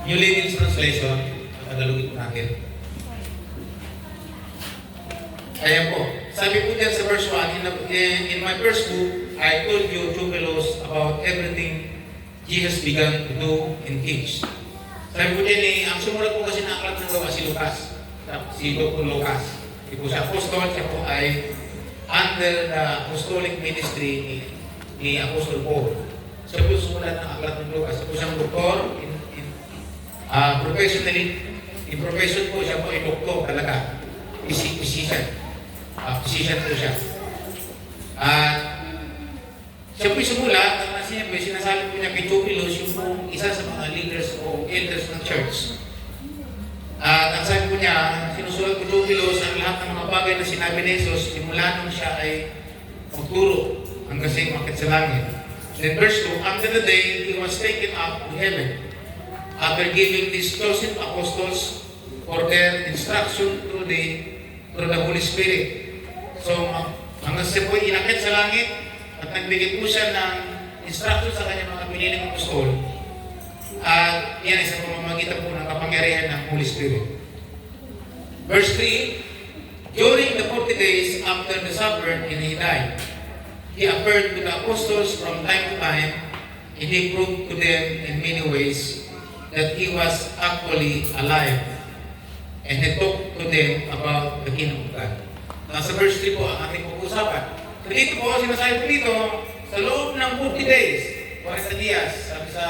New Living Translation, ang Tagalogin po natin. Ayan po. Sabi po dyan sa verse 1, in my first book, I told you, Theophilus, about everything Jesus began to do and teach. Sabi po dyan, ang sumulat po kasi ng aklat ng gawa si Lucas. Si Dr. Lucas. Hindi po siya apostol, siya po ay under the apostolic ministry ni Apostol Paul. Siya po sumulat ng aklat ng Lucas. Siya po siyang doktor professionally. In profession po, siya po ay doktor talaga. Physician. Physician po siya. Siya po sumulat, sinasabi po niya kay Theophilus, yung po isa sa mga leaders o elders ng church. At ang sabi po niya, sinusulat ko Theophilus ang lahat ng mga bagay na sinabi ni Jesus simula nung siya ay magturo hanggang sa umakyat sa langit. Then verse 2, after the day, he was taken up to heaven, after giving these 12 apostles for their instruction through the Holy Spirit. So, hanggang siya po inakyat sa langit at nagbigay po siya ng instruction sa kanyang mga piniling apostol. At yan ay sa pamamagitan po ng kapangyarihan ng Holy Spirit. Verse 3, during the 40 days after the supper and he died, he appeared to the apostles from time to time, and he proved to them in many ways that he was actually alive, and he talked to them about the kingdom of God. Nasa verse 3 po ang ating pag-usapan. So dito po, sinasabi po dito, sa loob ng 40 days, 40 días, sabi sa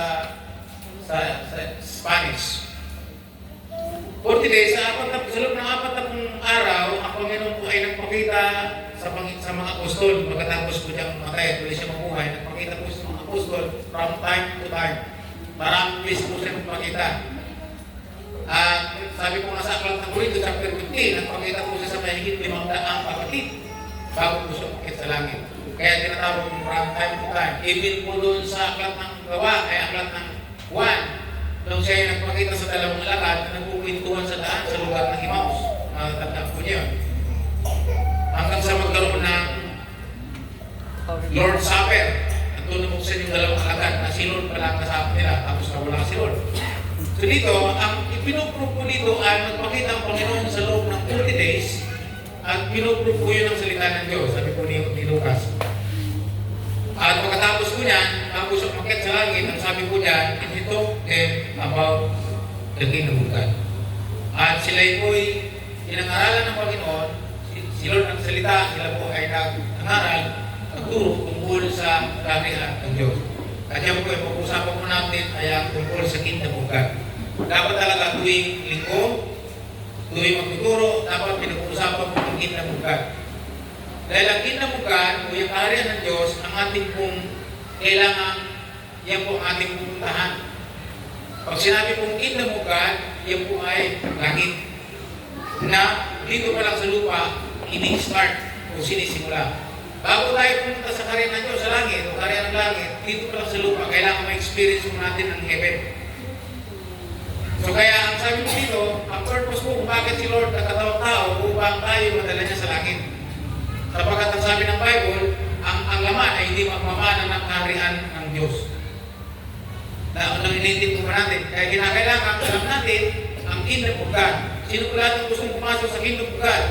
Spanish. 40 days, sa loob ng 40 araw, ang Panginoon po ay nagpakita sa mga apostol. Pagkatapos po siyang matay at tuloy siya mabuhay, nagpakita po sa mga apostol from time to time. Maraming beses po siya magpakita. Sabi po nga sa aklat ng Corinto, chapter 15, nagpakita po siya sa mahigit 500 kapatid bago po siya umakyat sa langit. Kaya tinatawag from time to time. Even po doon sa aklat ng gawa, ay aklat ng Juan, nung siya ay nagpakita sa dalawang alakad na nagpupintuhan sa daan sa lugar ng Emmaus. Tandaan po niyo. Hanggang sa magkaroon ng Lord's Supper. Nandun na buksan yung dalawang alakad na si Lord pala ang kasama nila, tapos nawala si Lord. So dito, ang ipinupruve po dito ay magpakita ang Panginoon sa loob ng 40 days at pinupruve po yun ang salita ng Diyos, sabi po ni Lucas. At pagkatapos po niyan, bago siya umakyat sa langit, ang sabi po niyan, and he talked them about the kingdom of God. At sila po ay pinag-aralan ng Panginoon, si Lord ang salita, sila po ay nag-aral, nagturo tungkol sa kaharian ng Diyos. At yan po ay pag-usapan po natin ay ang tungkol sa kingdom of God. Dapat talaga tuwing linggo, tuwing magtuturo, dapat pinag-uusapan po ang kingdom of God. Dahil ang kingdom of God, o yung kaharian ng Diyos, ang ating pong kailangan, yan po ang ating pupuntahan. Pag sinabi pong kingdom of God, yan po ay langit. Na dito pa lang sa lupa, ini-start o sinisimula. Bago tayo pumunta sa kaharian ng Diyos, sa langit, o kaharian ng langit, dito pa lang sa lupa, kailangan ma-experience mo natin ang heaven. So kaya ang sabi ko dito, ang purpose po kung bakit si Lord nagkatawang tao upang tayo madala niya sa langit. Sapagkat ang sabi ng Bible, ang laman ay hindi magmamana ng kaharian ng Diyos. Na inintindi po natin. Kaya kinakailangan alam natin ang kingdom of God. Sino po lahat ang gustong pumasok sa kingdom of God?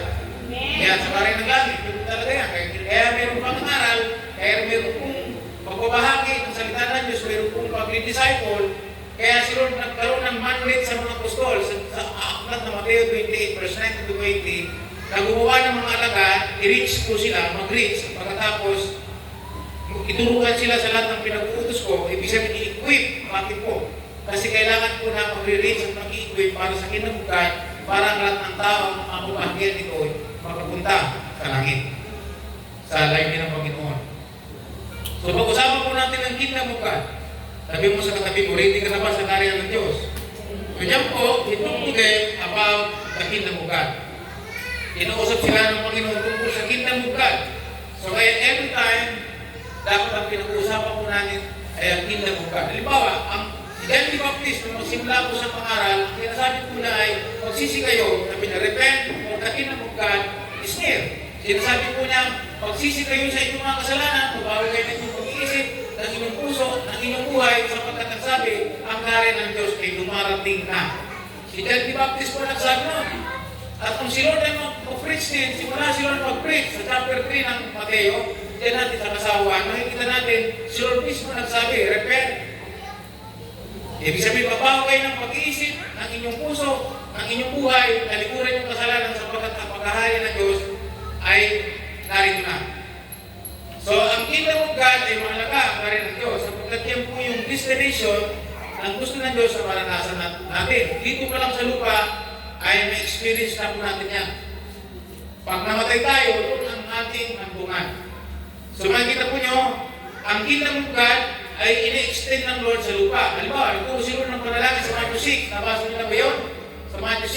Kaya sa kaharian ng langit, yun talaga yan. Kaya meron pang aral, kaya meron pong pagbabahagi ng salita ng Diyos, meron pong pag-disciple. Kaya si Lord nagkaroon ng mandate sa mga apostol sa aklat ng Mateo 28, verse 19 to 20, na gumawa ng mga alagad, i-reach po sila, mag-reach, pagkatapos ituruan sila sa lahat ng pinag-uutos ko, ibig sabihin i-equip, bakit po? Kasi kailangan po na mag-reach at mag-equip para sa kingdom of God, para ang lahat ng tao ang mapapahagyan nito ay makapunta sa langit, sa layunin ng Panginoon. So pag-usapan po natin ang kingdom of God. Sabi mo sa katabi mo, ready ka na ba sa kaharian ng Diyos? So dyan po, itong today about the kingdom of God. Inuusap sila ng Panginoon tungkol sa kingdom of God. So kaya every time, dapat ang pinag-uusapan po natin ay ang kingdom of God. Halimbawa, si John the Baptist, nung magsimula po sa pangaral, ang sinasabi po na ay, magsisi kayo, sabi na, repent, for the kingdom of God is near. Sinasabi po niya, magsisi kayo sa inyong mga kasalanan, magbago kayo ng inyong pag-iisip, ng inyong puso, ng inyong buhay, sapagkat ang nagsabi, ang kaharian ng Diyos ay dumarating na. Si John the Baptist po nagsabi nun. At kung si Lord ay mag-preach din, simula si Lord mag-preach sa chapter 3 ng Mateo, diyan natin sa kasawan, makikita natin, si Lord mismo nagsabi, repent. Ibig sabihin, babago kayo ng pag-iisip ng inyong puso, ng inyong buhay, talikuran yung kasalanan sapagkat ang pagkahari ng Diyos ay narito na. So, ang kingdom of God ay mahalaga para ng Diyos sapagkat yan po yung destination ng gusto ng Diyos na maranasan natin. Dito pa lang sa lupa ay may experience na po natin yan. Pag namatay tayo, ito ang ating hambungan. So, makikita po nyo, ang kingdom of God ay ini-extend ng Lord sa lupa. Halimbawa, ito si Lord ng panalangin sa Matthew 6. Nabasa nyo na ba yun? Sa Matthew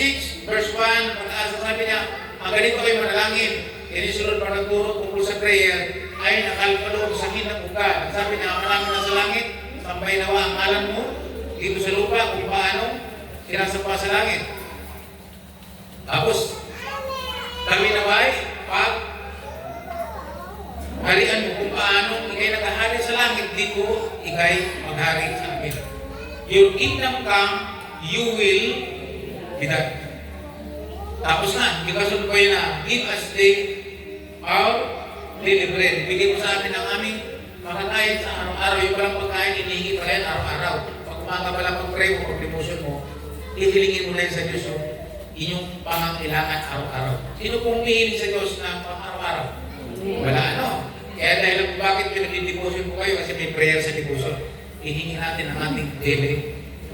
6, verse 1, pag-asa sabi niya, ang ganito kayo manalangin. Yan yung sunod pa nagturo tungkol sa prayer ay nakalpaloob sa kingdom of God. Sabi niya, marami na sa langit, sampay nawa ang ngalan mo dito sa lupa kung paano sinasapa sa langit. Tapos, kami naway, pag harian mo kung paano ikay nakahari sa langit, dito ikay maghari sa amin. Your kingdom come, you will be done. Tapos na, ikasunod ko yun na, give us our daily bread. Bigay mo sa amin ang aming makakain sa araw-araw. Yung palang pagkain, inihingi pa yan araw-araw. Pag umaga pa lang pag-pray mo, pag-devotion mo, ihilingin mo na yun sa Diyos yung inyong pangangailangan araw-araw. Sino pong umihiling sa Diyos na pang araw-araw? Wala, ano? Kaya dahil bakit yung nag-devotion po kayo? Kasi may prayer sa devotion. Ihingi natin ang ating daily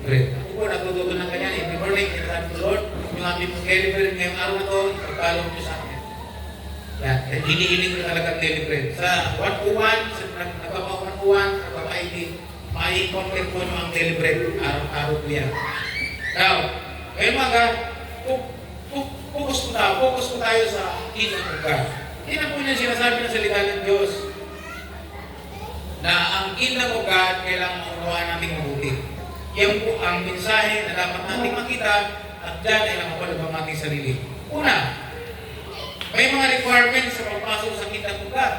bread. Ako po, natututo ng kanya. Every morning, kinasabi ko, Lord, yung aming daily bread ngayong araw na to, ipagpalo mo sa akin. Yan, hinihiling ko talaga daily bread. Sa 101, sa nagpapa-101, nagpapa-ID, mai-content po nyo ang daily bread. Araw-araw po yan. Now, ngayon mga, focus po tayo sa kingdom of God. Tingnan po niya sinasabi ng salita ng Diyos na ang kingdom of God kailangan maunawaan natin mabuti. Yan po ang mensahe na dapat natin makita at dyan ay nakapalab ang ating sarili. Una, may mga requirements sa pagpasok sa kingdom of God.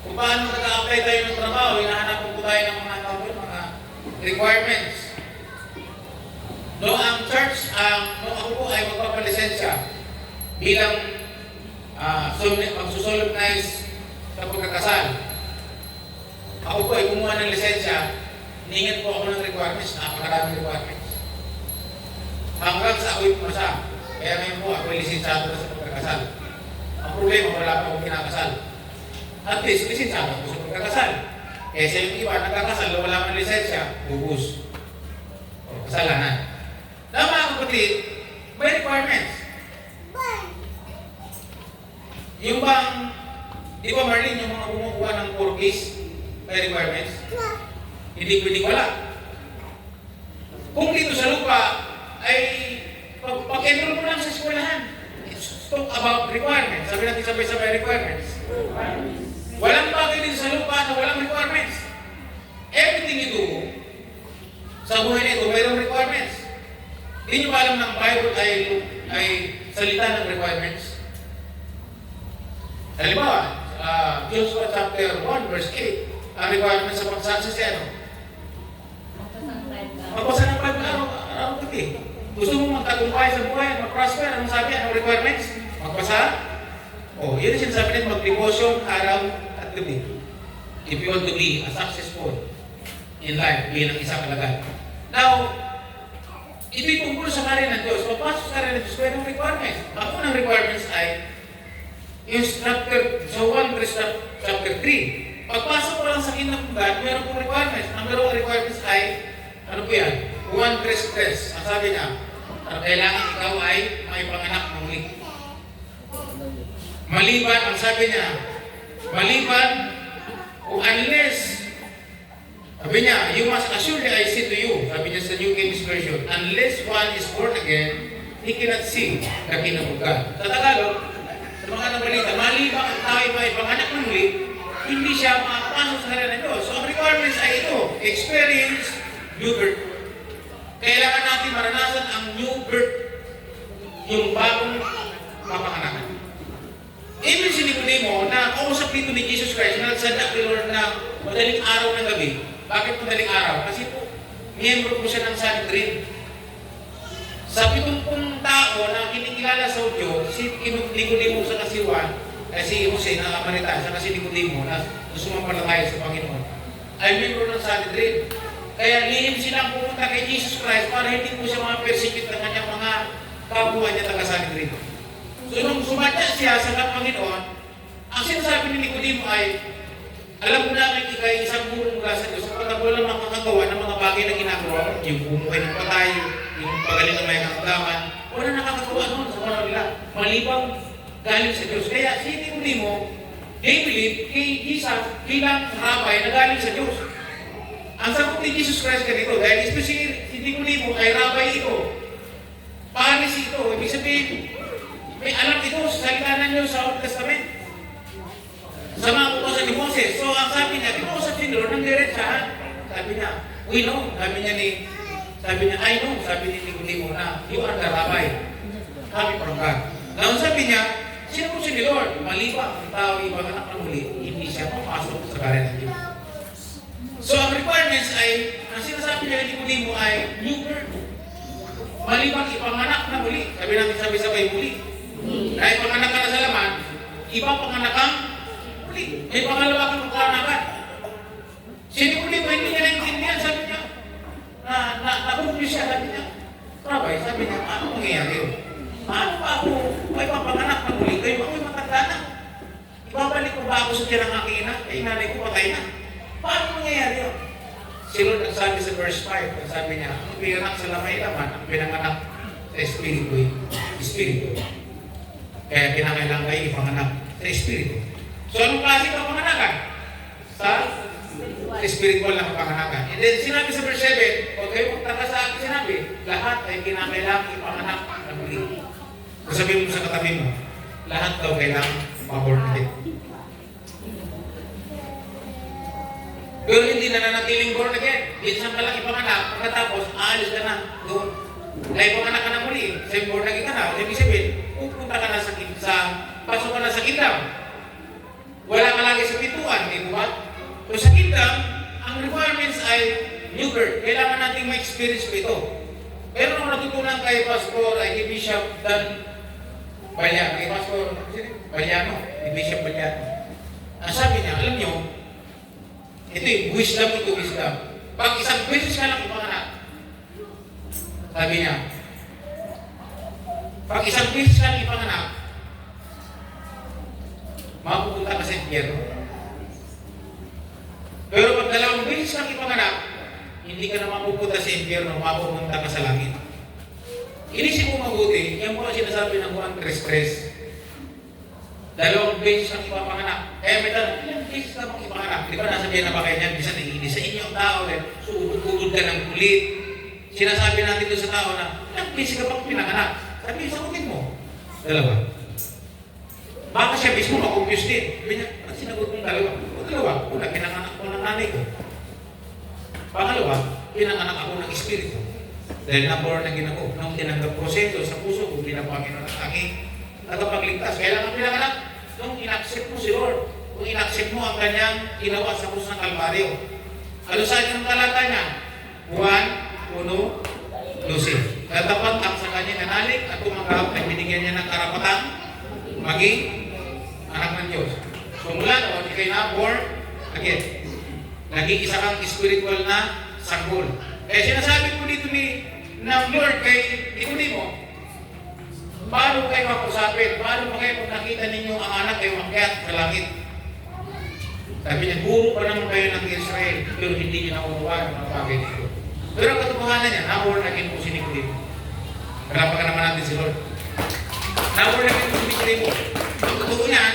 Kung paano nag-a-apply tayo ng trabaho, hinahanap po tayo ng mga requirements. No, ang church, ako po ay magpapalisensya bilang magsusolemnize sa pagkakasal. Ako po ay kumuha ng lisensya, hingin po ako ng requirements, napakaraming requirements. Hanggang sa ako'y pumasa. Kaya ngayon po ako ay lisensyado na sa pagkakasal. Ang problema, wala pa akong kinakasal. At least, lisensyado ako sa pagkakasal. Kaya sa yung iba, nagkakasal, wala man lisensya, bubus. O, kasalanan. Na mga kapatid, may requirements. Yung bang, di ba Marlene, yung mga kumukuha ng 4Ks, may requirements? Hindi pwedeng wala. Kung dito sa lupa, ay pag-enroll mo lang sa eskwelahan, talk about requirements. Sabi natin sabay-sabay requirements. Walang bagay dito sa lupa na walang requirements. Everything you do, sa buhay na ito, mayroong requirements. Hindi nyo ba alam ng Bible ay salita ng requirements? Halimbawa, Joshua chapter 1 verse 8, ang requirements sa pag-success ano? Magpasa ng Bible araw-gabi. Gusto mo magtagumpay sa buhay, mag-prosper, anong sabi? Anong requirements? Magpasa? Yun ang sinasabi natin, mag-devotion araw at gabi. If you want to be a successful in life, bilang isang kalagay. Now, ito'y tungkol sa karya ng Diyos. Pagpasok sa karya ng Diyos, mayroong requirements. Ang unang requirements ay yung chapter, sa 1 verse chapter 3. Pagpasok ko lang sa kingdom of God, mayroon pong requirements. Ang mayroong requirements ay, ano po yan? 1 verse 3. Ang sabi niya, kailangan ikaw ay may panganak ng muli. Maliban, ang sabi niya, maliban, unless, sabi niya, you must assuredly I say to you, sabi niya sa New King James Version, unless one is born again, he cannot see the kingdom of God. Sa Tagalog, sa mga nabalita, maliban ang tao ay may panganak ng muli, hindi siya makapasok sa karya ng Diyos. So ang requirements ay ito, experience new birth. Kailangan natin maranasan ang new birth, yung bagong mapanganakan. Even si Nicodemo na kausap dito ni Jesus Christ na nagsadak ni Lord na madaling araw ng gabi. Bakit madaling araw? Kasi po, miyembro po siya ng Sanhedrin. Sa 70 tao na kinikilala sa Udyo, si Nicodemo sa kasiwan, si Jose na Amarita, sa kasi Nicodemo na sumampalataya sa Panginoon, ay miyembro ng Sanhedrin. Kaya lihim silang pumunta kay Jesus Christ para hindi po siya mga persecute ng kanyang mga kapwa niya taga-Sanhedrin. So nung sumadya siya sa Panginoon, ang sinasabi ni Nicodemo ay, alam ko namin ikay isang guro mula sa Diyos sapagkat wala makakagawa ng mga bagay na ginagawa ko. Yung bumuhay ng patay, yung pagaling ng may karamdaman, wala nakakagawa noon sa panahon nila. Malibang galing sa Diyos. Kaya si Nicodemo, they believe kay Jesus bilang rabay na galing sa Diyos. Ang sagot ni Jesus Christ ganito, dahil si Nicodemo ay rabay ito. Paris ito, ibig sabihin, may alam ito sa salita ng Diyos sa Old Testament. Sa mga utosan ni Moses. So, ang sabi niya, kinuusap si Lord ng diretsahan. Sabi niya, we know. Sabi niya, I know. Sabi ni Nicodemo na, you are the rabbi. Kami from God. Ngayon sabi niya, sino po si Lord? Malibang ang tao, ibang anak ng muli, hindi siya papasok sa karin ng Diyos. So, ang requirements ay, ang sinasabi niya ni Nicodemo ay, new birth. Malibang ipanganak na muli. Sabi natin sabay-sabay muli. Dahil panganak ka na sa laman, ibang panganak kang muli. May pangalawa kang panganakan. Si Nicodemo, hindi niya naintindihan, sabi niya, na-confuse siya, sabi niya, Rabay, sabi niya, ano mangyayari yun? Paano pa ako may papanganak na muli kayo? Ako'y matanda na. Ibabalik ko ba ako sa tiyan ng aking ina? Eh, inanay ko patay na. Paano mangyayari yun? Si Lord ang sabi sa verse 5, ang sabi niya, ang pinanganak sa lamay-laman, ang pinanganak sa Espiritu. Kaya kinakailangan kayo ipanganak sa Espiritu. So, anong klase ka panganakan? Sa spiritual na kapanganakan. And then, sinabi sa verse 7, huwag kayo magtaka sa akin sinabi, lahat ay kinakailangan ipanganak na muli. Kung sabihin mo sa katabi mo, lahat daw kailangan ma-born again. Pero hindi na nanatiling born again. Minsan ka lang ipanganak, pagkatapos, aalis ka na doon. Dahil ipanganak ka na muli, sa'yo born again ka na. Ibig sabihin, pupunta ka na pasok ka na sa kingdom. Wala ka lagi sa pintuan, di ba? So sa kingdom, ang requirements ay new birth. Kailangan natin ma-experience ko ito. Pero nung natutunan kay Pastor, kay Bishop Dan Balyano, kay Pastor Balyano, kay Bishop Balyano, ang sabi niya, alam niyo, ito yung wisdom. Pag isang beses ka lang ipanganak, sabi niya, pag isang beses ka lang ipanganak, mapupunta ka sa impyerno. Pero pag dalawang beses kang ipanganak, hindi ka na mapupunta sa impyerno, mapupunta ka sa langit. Inisip mo mabuti, yan po ang sinasabi ng Juan 3:3. Dalawang beses kang ipapanganak. Kaya may tanong, ilang beses ka bang ipanganak? Di ba nasabihin na ba kayo niyan, bisa naiinis sa inyo ang tao, so udod ka ng kulit. Sinasabi natin doon sa tao na, ilang beses ka bang pinanganak? Sabi, sagutin mo. Dalawa. Baka siya mismo makumpuse din. Sabi niya, at sinagot mong dalawa. Dalawa, una, pinanganak ko ng nanay ko. Pangalawa, pinanganak ako ng Espiritu. Dahil na-born na ginako, nung tinanggap proseso sa puso ko, pinapanginoon ang aking tagapagligtas. Kailangan pinanganak, nung in-accept mo si Lord. Kung in-accept mo ang kanyang ginawa sa krus ng Kalbaryo. Ano sa ng talata niya? Juan 1:12. Natapat ang sa kanyang nanalig at tumanggap ay binigyan niya ng karapatang maging anak ng Diyos. So mula noon, ikay na born again. Naging isa kang spiritual na sanggol. Kaya sinasabi ko dito ng Lord kay Nicodemo, paano kayo mapusapin? Paano pa kayo pag nakita ninyo ang anak kayo makyat sa langit? Sabi niya, guro pa naman kayo ng Israel, pero hindi niyo nakukuha ng mga bagay dito. Pero ang katotohanan niya, na-born again po si Nicodemo. Palapakan naman natin si Lord. Na-born again po si Nicodemo. Ang totoo niyan,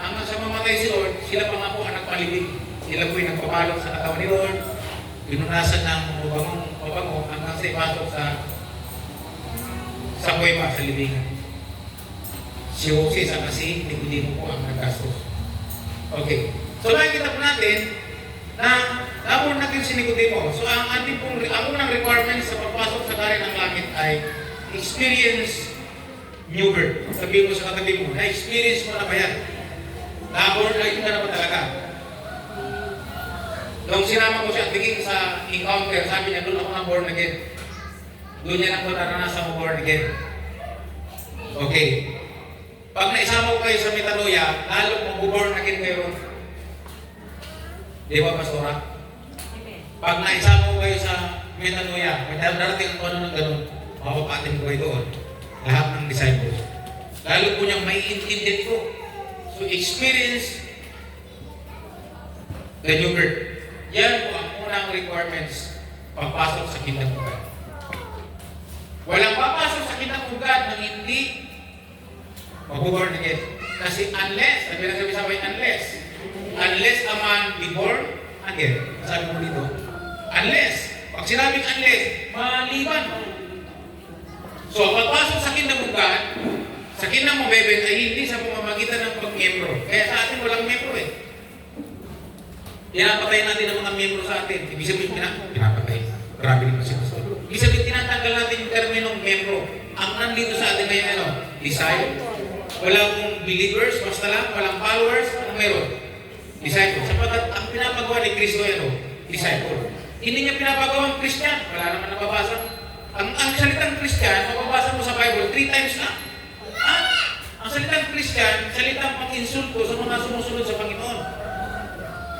hanggang sa mamatay si Lord, sila pa nga po ang nagpalibig. Sila po yung nagpapalok sa katawan ni Lord. Pinunasan ng mabango hanggang sa ipasok sa kuweba, sa libingan. Si Jose sa kasi, Nicodemo po ang naggastos. Okay. So makikita po natin na na-born natin si Nicodemo. So ang ating pong unang requirement sa pagpasok sa karin ng langit ay experience new birth. Sabihin mo sa katabi mo, na-experience mo na ba yan? Na-born na yun ka na ba talaga? Nung sinama ko siya, tingin sa encounter, sabi niya, doon ako na born again. Doon niya ako naranasan mo born again. Okay. Pag naisama ko kayo sa Metanoia, lalo mag-born again kayo. Di ba, Pastora? Pag naisama ko kayo sa Metanoia, may darating ang ano ng ganun, mapapatin ko kayo doon. Lahat ng disciples. Lalo po niyang may intended ko. So, experience the new birth. Yan po ang unang requirements pagpasok sa Kingdom of God. Walang papasok sa Kingdom of God nang hindi mag-born again. Kasi unless, sabi unless a man be born again. Sabi mo dito, unless, pag sinabing unless, maliban. So, pagpasok sa Kingdom of God, sa Kingdom of Heaven ay hindi sa pamamagitan ng pag-membro. Kaya sa atin walang membro eh. Pinapatay natin ang mga miyembro sa atin. Ibig sabihin, pinapatay. Grabe naman si Pastor. Ibig sabihin, tinatanggal natin yung terminong miyembro. Ang nandito sa atin ngayon, ano? Disciple. Walang believers, basta lang. Walang followers. Ano meron? Disciple. Sapagkat ang pinapagawa ni Kristo, ano? Disciple. Hindi niya pinapagawa ang Christian. Wala naman nababasa. Ang salitang Christian, mababasa mo sa Bible 3 times na. Ang salitang Christian, salitang pang-insulto sa mga sumusunod sa Panginoon.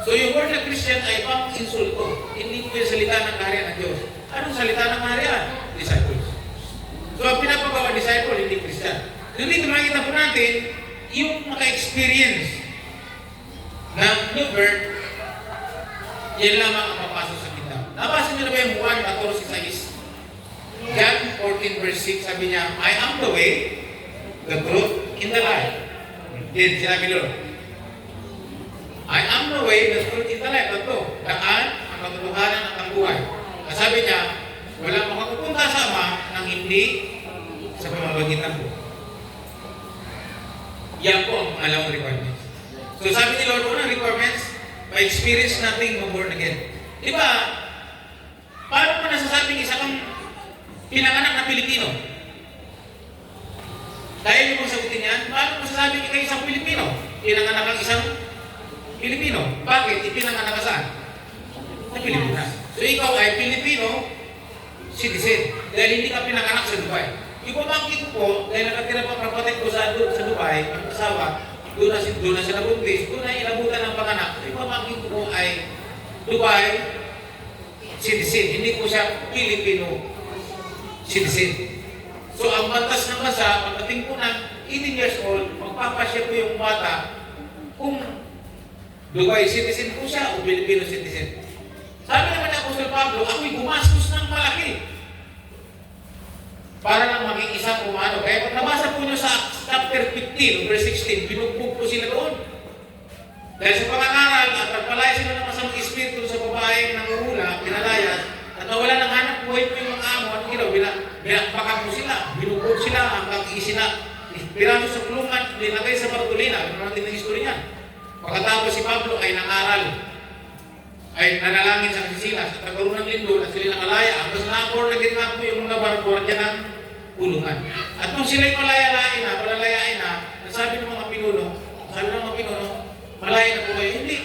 So yung word na Christian ay pang-insulto. Hindi po yung salita ng kaharian ng Diyos. Anong salita ng kaharian? Disciples. So ang pinapagawa disciple, hindi Christian. So dito makikita po natin yung maka-experience ng new birth, yan lamang ang papasok sa kingdom. Nabasa niyo na ba yung Juan 14:6? John 14 verse 6, sabi niya, I am the way, the truth, and the life. Then sinabi Lord, I am the way, the truth, and the life. Ito, daan, ang katotohanan at ang buhay. At sabi niya, walang makapupunta sa Ama nang hindi sa pamamagitan ko. Yan po ang pangalawang requirements. So sabi ni Lord, unang requirements, ma-experience natin mag-born again. Di ba, paano mo nasasabing isa kang pinanganak na Pilipino? Kaya niyo kong sagutin yan, paano mo masasabing ikaw isang Pilipino? Pinanganak ang isang Pilipino. Bakit? Ipinanganak ka saan? Sa Pilipinas. So ikaw ay Pilipino citizen. Dahil hindi ka pinanganak sa Dubai. Yung pamangkin ko, dahil nakatira pa kapatid ko sa Dubai, ang asawa, doon na siya nabuntis, doon na inabutan ng panganak. Yung pamangkin ko ay Dubai citizen. Hindi ko siya Filipino citizen. So ang batas ng bansa, pagdating po ng 18 years old, magpapasya po yung bata kung Dubai citizen po siya o Filipino citizen. Sabi naman ni Apostol Pablo, ako'y gumastos ng malaki para lang maging isang umano. Kaya pag nabasa po nyo sa chapter 15, verse 16, binugbog po sila doon. Dahil sa pangangaral at nagpalaya sila ng masamang espiritu sa babaeng nangungula, pinalayas, at nawala ng hanap buhay po yung mga amo, ano ginaw, binakbakan po sila, binugbog sila hanggang piraso sa kulungan, dinagay sa Bartolina, ano natin ng history niyan. Pagkatapos si Pablo ay nangaral, ay nanalangin sa Silas at nagkaroon ng lindol at sila nakalaya. Tapos na-born na din nga po yung mga barbarya ng kulungan. At nung sila'y palalayain na, nasabi ng mga pinuno, malaya na po kayo. Hindi.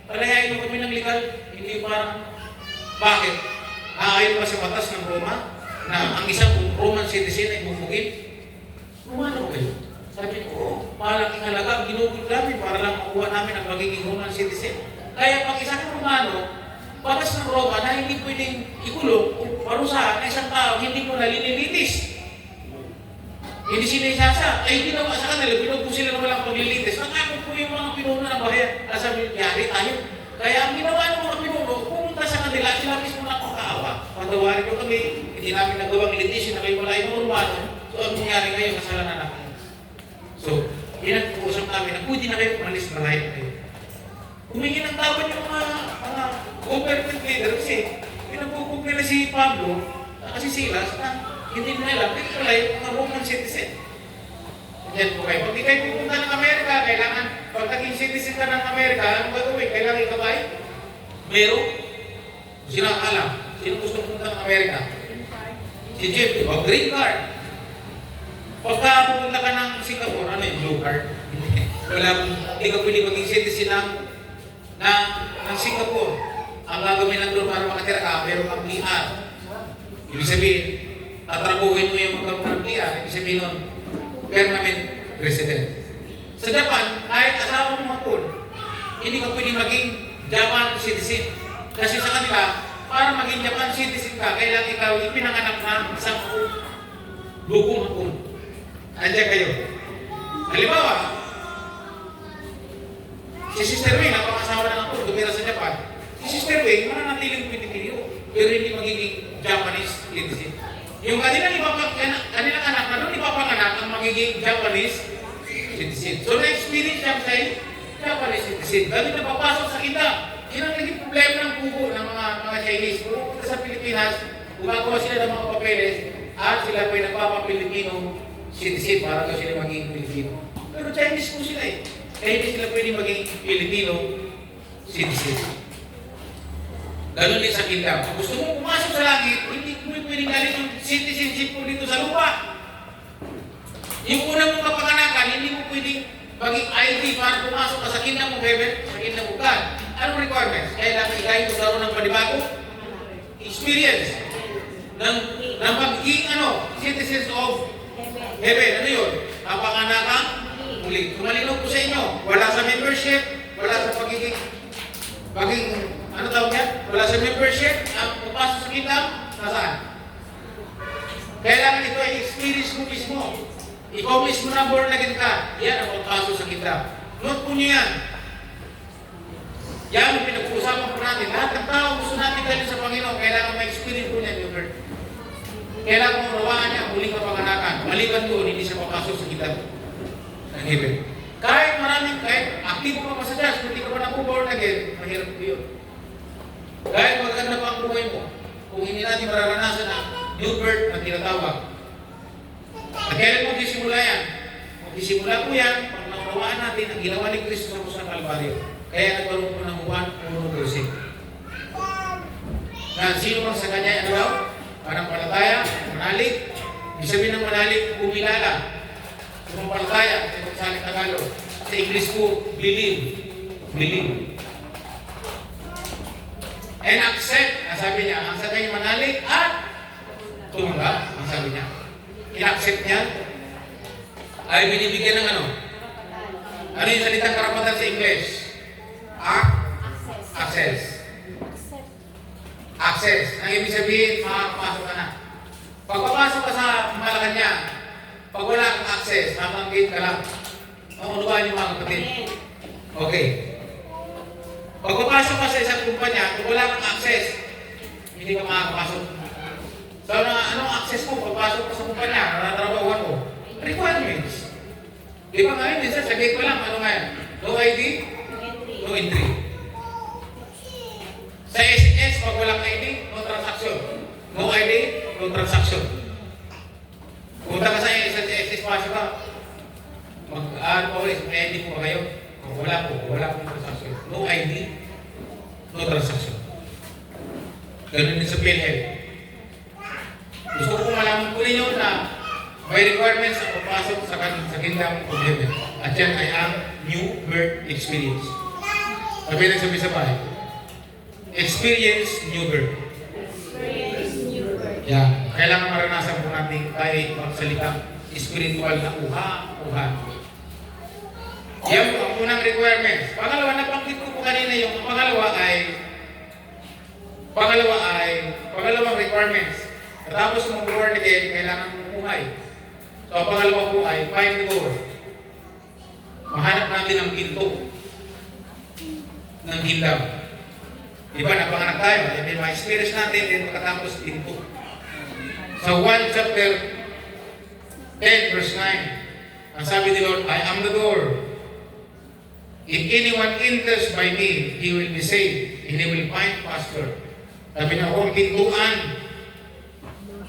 Palayain mo kami ng legal. Hindi parang, bakit? Ayon pa sa batas ng Roma, na ang isang Roman citizen ay bubugin. Rumano kayo. Sabi ko, malaking halaga ang ginugol namin para lang makuha namin ang magiging Roman citizen. Kaya pag isang Romano, batas ng Roma na hindi pwedeng ikulong o parusahan na isang tao, hindi mo nalinilitis. Hindi sinisasa. Ay ginawa sa kanila, binugbog sila na walang paglilitis. Nakakot po yung mga pinuno ng bayan. Sabi, yari tayo. Kaya ang ginawa ng mga pinuno, pumunta sa kanila, sila mismo nakakaawa. Patawarin ko kami, hindi namin nagawang litisyon na kayo wala yung Romano. So ang nangyari ngayon, kasalanan namin. So, pinag-uusap namin na pwede na kayo umalis, malayo na kayo. Humingi ng tawad yung mga government leader kasi pinagpupug nila si Pablo, kasi Silas, na hindi nila, hindi pala yung mga Roman citizen. Yan po kayo. Pag di kayo pupunta ng Amerika, kailangan, pag naging citizen ka ng Amerika, anong gagawin? Kailangan ikabay? Meron? Sino ang alam? Sino gusto pupunta ng Amerika? Si Jeff, o green card. Pagka pupunta ka ng Singapore, ano yung blue card? Wala, hindi ka pwede maging citizen ng Singapore. ang gagawin lang doon para makatira ka, meron kang PR. Ibig sabihin, tatrabuhin mo yung magkaroon ng PR. Ibig sabihin nun, permanent resident. Sa Japan, kahit asawa mo mapun, hindi ka pwede maging Japan citizen. Kasi sa kanila, para maging Japan citizen ka, kailangan ikaw ipinanganak ng isang lugong hapon. Andiyan kayo. Halimbawa, si Sister Wing, napakasawa na hapon, tumira sa Japan. Si Sister Wing, mananatiling Pilipino, pero hindi magiging Japanese citizen. Yung kanilang anak na doon ipapanganak ang magiging Japanese citizen. So, na-experience siya sa Japanese citizen. Ganun na papasok sa kita. Yun ang naging problema ng pugo ng mga Chinese. Kung pupunta sa Pilipinas, gumagawa sila ng mga papeles at sila po'y nagpapapilipino citizen para daw sila maging Pilipino. Pero Chinese po sila eh. Kaya hindi sila pwede maging Pilipino citizen. Ganun din sa kingdom. Kung gusto mo pumasok sa langit, hindi mo pwede galit yung citizenship po dito sa lupa. Yung unang mong kapanganakan, hindi mo pwedeng maging ID para pumasok ka sa kingdom of heaven, sa kingdom of God. Anong requirements? Kailangan ikaw magkaroon ng panibago experience ng pagiging citizens of heaven. Ano yun? Kapanganakan muli. Tumalinaw po sa inyo. Wala sa membership, wala sa pagiging ano tawag yan? Wala sa membership, ang pupasok sa kingdom, nasaan? Kailangan ito ay experience mo mismo. Ikaw mismo na born again ka, yan ang pupasok sa kingdom. Note po nyo yan. Yan ang pinag-uusapan po natin. Lahat ng tao gusto natin galing sa Panginoon, kailangan ma-experience po niya yung word. Kailangan mo rawaan niya, muling kapanganakan. Maliban doon, hindi siya papasok sa kingdom ng heaven. Kahit aktibo ka pa sa Diyos, hindi ka pa na po born again, mahirap po yun. Kahit maganda pa ang buhay mo, kung hindi natin mararanasan ang new birth na tinatawag. At kailan mo disimula yan? Magdisimula po yan, pag naunawaan natin ang ginawa ni Kristo sa krus ng Kalbaryo. Kaya nagkaroon po ng Juan 1:12. Na sino mang sa kanya ano daw? Panampalataya, manalig. Ibig sabihin ng manalig, kumilala. Sumampalataya, sa pagsalit Tagalog. Sa English po, believe. Believe. And accept, ang sabi niya, ang sabi niya manalig at tumanggap, ang sabi niya. In-accept niya ay binibigyan ng ano? Ano yung salitang karapatan sa English? Access. Access. Ang ibig sabihin, makakapasok ka na. Pag papasok ka sa Malacanang, pag wala kang access, hanggang gate ka lang. Maunawaan yung mga kapatid. Okay. Pag papasok ka sa isang kumpanya, kung wala kang access, hindi ka makakapasok. So, anong access mo? Pagpasok ka sa kumpanya, natatrabahuan mo? Requirements. Di ba ngayon, minsan sa gate ko lang, ano nga yan? No ID? No entry. Sa SNS, pag walang ID, no transaction. No ID, no transaction. Pumunta ka sa SNS, pasok ka. Ano pa ulit, may ID po ba kayo? Kung wala po transaction. No ID, no transaction. Ganun din sa PhilHealth. Gusto ko malaman po ninyo na may requirements ang papasok sa kingdom of heaven. At yan ay ang new birth experience. Sabi lang sabi sa bahay. Experience new birth. Yeah. Kailangan maranasan po natin tayo magsalita spiritual na uha. Yan po ang unang requirements. Pangalawa, nabanggit ko po kanina yung pangalawang requirements. Tapos mo born again, kailangan mo buhay. So, ang pangalawa po ay find the door. Mahanap natin ang pinto ng kingdom. Diba, napanganak tayo. May ma-experience natin, then makatapos pinto. So, 1 chapter 10 verse 9. Ang sabi ni Lord, I am the door. If anyone enters by me, he will be saved, and he will find pasture. Sabi na ako, ang pintuan.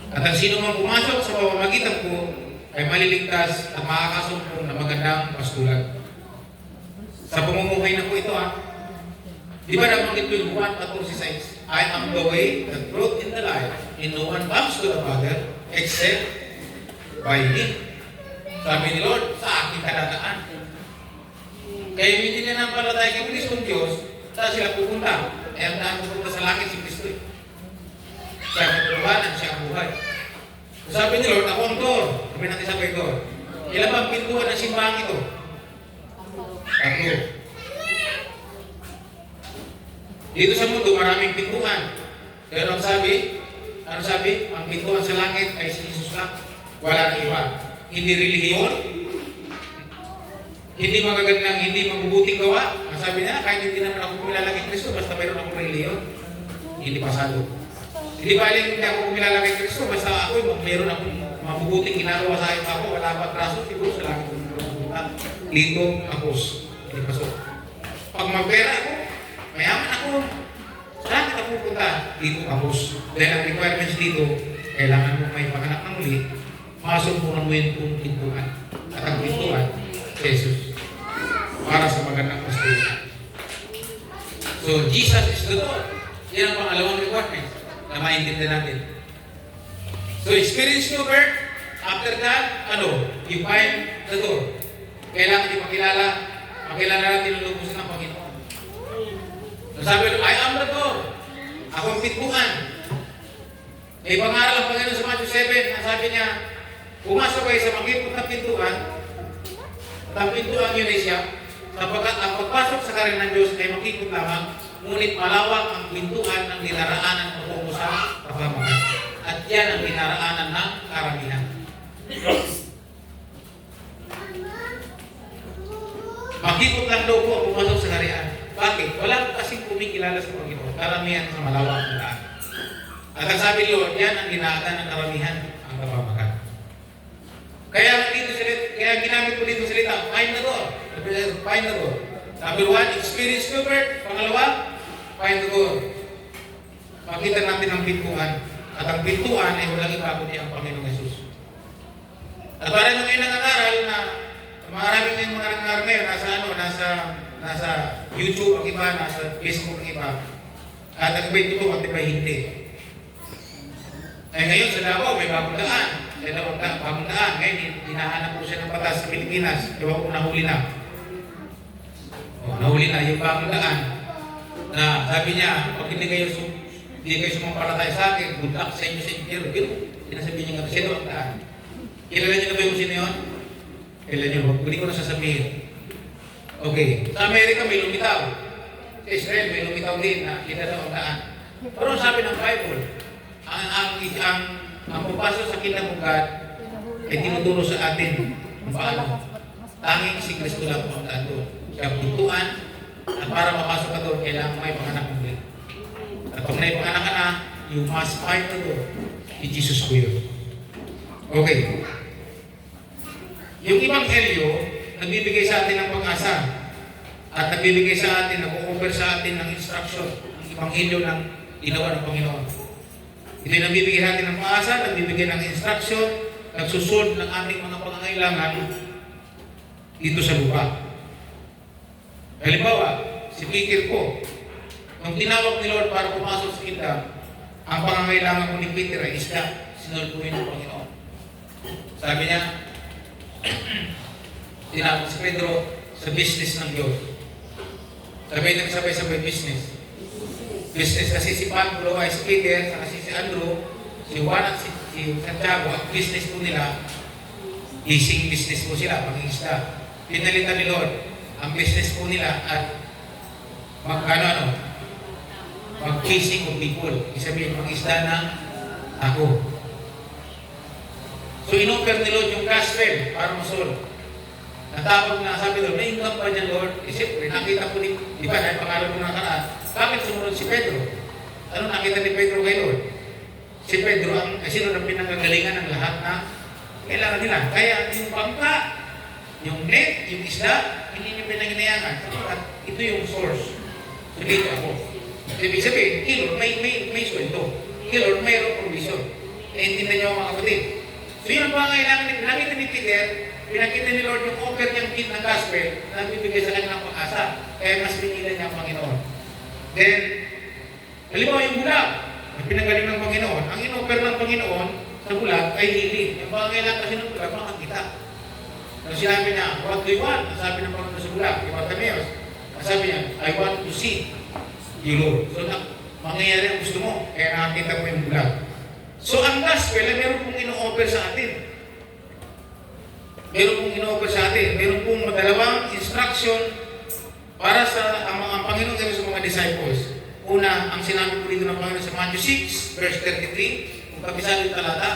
At ang sino mang pumasok sa pamamagitan ko ay maliligtas at makakasumpong na magandang pastulan. Sa pamumuhay na po ito di ba nabanggit ko yung Juan 14:6? I am the way, the truth, and the life, and no one comes to the Father except by me. Sabi ni Lord, sa aking kadadaan. Kaya hindi na nampalatay kay Kristo ng Diyos, saan sila pupunta? Ay ang daan pupunta sa langit si Kristo eh. Siya ang katuluhanan, siya ang buhay. So sabi ni Lord, ako ang door. Sabi natin sa kay door. Ilan ba ang pintuan ng simbahan ito? 3. Dito sa mundo, maraming pintuan. Pero ang sabi? Ano sabi? Ang pintuan sa langit ay si Jesus lang. Wala na iba. Hindi relihiyon. Hindi magagandang, hindi mabubuting gawa. Ang sabi niya, kahit hindi naman ako kumilala kay Kristo, basta mayroon akong relihiyon. Hindi pasado. Hindi ba hindi ako kumilala kay Kristo, basta ako, mayroon akong mabubuting ginagawa sa akin ako, wala pa traso, siguro sa langit ko pupunta. Dito, akos. Hindi pasok. Pag magpera ako, mayaman ako, sa langit ako pupunta. Dito, akos. Dahil ang requirements dito, kailangan mo may panganak ng muli, masumpunan mo yung pintuan. At ang pintuan, Jesus. Para sa magandang pastila. So, Jesus is the door. Yan ang pangalawang requirement na maintindihan natin. So, experience your birth. After that, you find the door. Kailangan makilala natin ang lubusan ng Panginoon. So, sabi ko, I am the door. Ako ang pintuan. May pangaral ang Panginoon sa Matthew 7, ang sabi niya, pumasok kayo sa magipot na pintuan, at ang pintuan yun ay siya, sapagkat ang pagpasok sa karin ng Diyos ay makikot lamang, ngunit malawak ang pintuan ng dinaraanan patungo sa kapamakan. At yan ang dinaraanan ng karamihan. Makikot lang daw po ang pumasok sa karian. Bakit? Wala po kasing kumikilala sa Panginoon. Karamihan sa malawak ang daan. At ang sabi ni Lord, yan ang dinaanan ng karamihan, ang kapamakan. Kaya ginamit ko dito salita, find the door. Find the door. Number 1, experience your birth. Pangalawa, find the door. Makita natin ang pintuan. At ang pintuan ay walang iba kundi ang Panginoong Yesus. At parang ngayon nangangaral na maraming ngayong mga nangangaral ngayon nasa YouTube ang iba, nasa Facebook ang iba. At ang iba ito at iba hindi. Eh ngayon sa Davao may bagong daan. Bagong daan. Ngayon hinahanap ko siya ng batas sa Pilipinas. Ewan ko nahuli na. Nahuli na yung bagong daan. Na sabi niya, pag hindi kayo sumampalataya sa akin, good luck sa inyo sa impyerno. Sinasabi niya nga, sino ang daan? Kilala niyo na ba yung sino yun? Kilala niyo, hindi ko na sasabihin. Okay. Sa Amerika may lumitaw. Sa Israel may lumitaw din na kilala ang daan. Pero sabi ng Bible, ang pagpasok sa kingdom of God ay tinuturo sa atin kung paano. Tanging si Kristo lang ang daan doon. Siya ang pintuan at para mapasok ka doon, kailangan may panganak ng ulit. At kung may panganak ka na, you must find the door. Si Jesus ko yun. Okay. Yung Ebanghelyo, nagbibigay sa atin ng pag-asa at nagbibigay sa atin, nag-offer sa atin ng instruction, ng Ebanghelyo ng ginawa ng Panginoon. Ito yung nagbibigay natin ng pag-asa, nagbibigay ng instruction, nagsusod ng ating mga pangangailangan dito sa lupa. Halimbawa, si Peter po, nung tinawag ni Lord para pumasok sa kingdom, ang pangangailangan ko ni Peter ay isda, sinulpuin ng Panginoon. Sabi niya, tinawag si Pedro sa business ng Diyos. Sabay-sabay business. Business kasi si Pablo ay si Peter, kasi si Andrew, si Juan at si Santiago, ang business po nila, fishing business po sila, pangingisda. Pinalitan ni Lord, ang business po nila at mag-fishing of people. Isabihin, mag-isda na ako. So, in-offer ni Lord yung gospel para masolve. Natapag na, sabi Lord, may income pa dyan, Lord. Siyempre, nakita ko di ba, dahil pangalan ko na karaan, bakit sumunod si Pedro? Ano nakita ni Pedro kay Lord? Si Pedro, sino ang pinanggagalingan ng lahat na kailangan nila. Kaya yung bangka, yung net, yung isda, hindi niyo pinanginayangan. At ito yung source. So, dito ako. Ibig sabihin, Lord, may sweldo. Lord, mayroong provision. Naintindihan niyo mga kapatid. So yun ang pangailangan, nakita ni Peter, pinakita ni Lord yung offer niyang kit ng gospel na nagbibigay sa kanyang pag-asa. Kaya mas pinila niya ang Panginoon. Then, halimbawa yung bulag, na pinagaling ng Panginoon. Ang in-offer ng Panginoon sa bulag ay healing. Yung pangailangan kasi ng bulag, makakita. Nung sinabi niya, what do you want? Sabi ng Panginoon sa bulag, yung Bartimaeus. Sabi niya, I want to see. Lord. So, mangyayari ang gusto mo. Kaya nakakita mo yung vlog. So, ang gospel ay meron pong ino-offer sa atin. Meron pong ino-offer sa atin. Meron pong madalawang instruction para sa ang Panginoon sa mga disciples. Una, ang sinabi po dito ng Panginoon sa Matthew 6, verse 33, kung kabisado yung talata,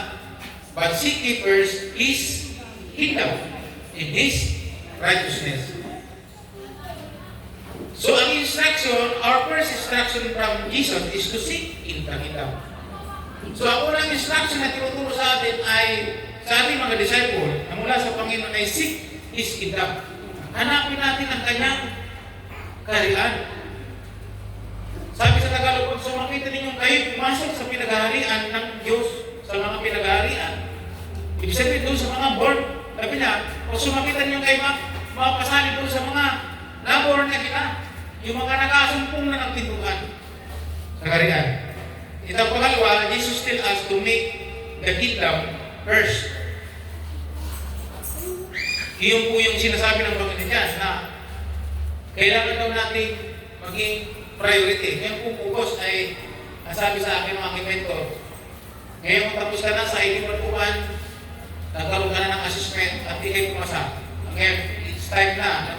but seek ye first His kingdom and His righteousness. So, ang instruction, our first instruction from Jesus is to seek in the kingdom. So, ang unang instruction na tinuturo sa atin ay sa ating mga disciple na mula sa Panginoon ay seek His kingdom. Hanapin natin ang kanyang kaharian. Sabi sa Tagalog, pag sumakita ninyong kayo pumasok sa pinaghaharian ng Diyos, sa mga pinaghaharian. Ibig sabihin doon sa mga born, sabi niya, pag sumakita ninyong kayo mapasali doon sa mga naborn na kita, yung mga nakasumpong na nagtindukan sa kaharian. Itang pangalawa, Jesus tell us to make the kingdom first. Iyon po yung sinasabi ng Panginoon dyan na kailangan daw natin maging priority. Ngayon pong focus ay nasabi sa akin ng aking mentor. Ngayon tapos ka na sa inyong patukan, nagkaroon ka na ng assessment at di kayo pumasa. Ngayon, it's time na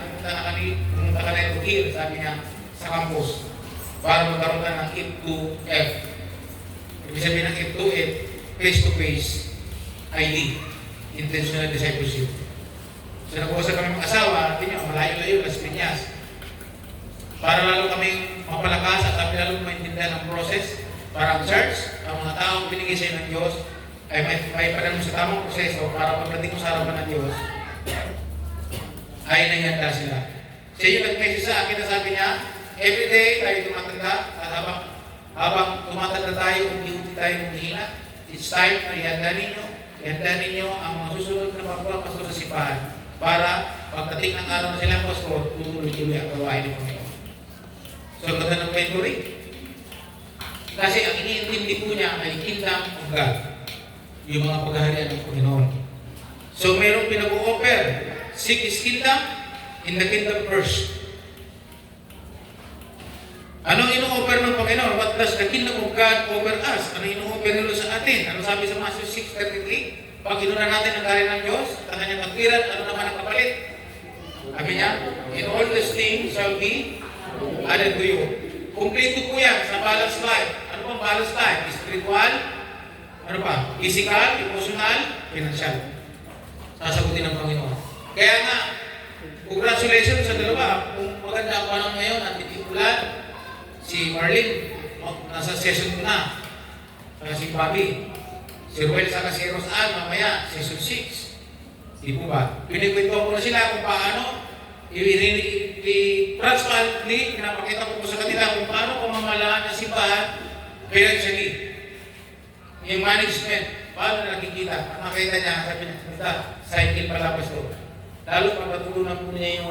pumunta ka na ito here, sabi niya, sa campus para magkaroon ka ng F2F. Ibig sabihin ng F2F, face-to-face ID, intentional discipleship. So nag-uusap kami mag-asawa, hindi nyo, malayo-layo, Las Piñas. Para lalo kami mapalakas at kami lalo maintindihan ang process para ang church, ang mga taong binigay sa ng Diyos, ay may padang sa tamang proseso para pagdating mo sa harapan ng Diyos, ay nangyanda sila. Siya yung nag-message sa akin na sabi niya, everyday tayo tumatanda at habang tumatanda tayo, unti-unti tayo humihina, it's time na ihanda ninyo ang mga susunod na magpapasok sa sipahan para pagdating ng araw na silang pastor, tutuloy-tuloy ang gawain ng Panginoon. So, ang ganda ng mentoring. Kasi ang iniintindi po niya ay kingdom of God. Yung mga paghaharian ng Panginoon. So, mayroong pinag-o-offer. Seek His kingdom in the kingdom first. Anong ino-offer ng Panginoon? What does the kingdom of God offer us? Ano ino-offer nilo sa atin? Ano sabi sa Matthew 6:33? Pag inunan natin ang kaharian ng Diyos, ang kanyang katwiran, ano naman ang kapalit? Sabi niya, in all these things shall be added to you. Kumplito po yan sa balanced life. Ano bang balanced life? Spiritual, ano pa? Physical, emotional, financial. Sasagutin ng Panginoon. Kaya nga, congratulations sa dalawa. Kung maganda ang panahon ngayon at titipulan, si Marlene, nasa session na. Si Bobby, si Ruel saka si Rosan, mamaya, season 6. Di po ba? Pinikwento ko na sila kung paano transparently, pinapakita ko po sa kanila kung paano pamamalaan ng simbahan financially. Yung management, paano na nakikita? Ang makita niya, sabi niya, cycle palabas ko. Lalo pag matulungan po niya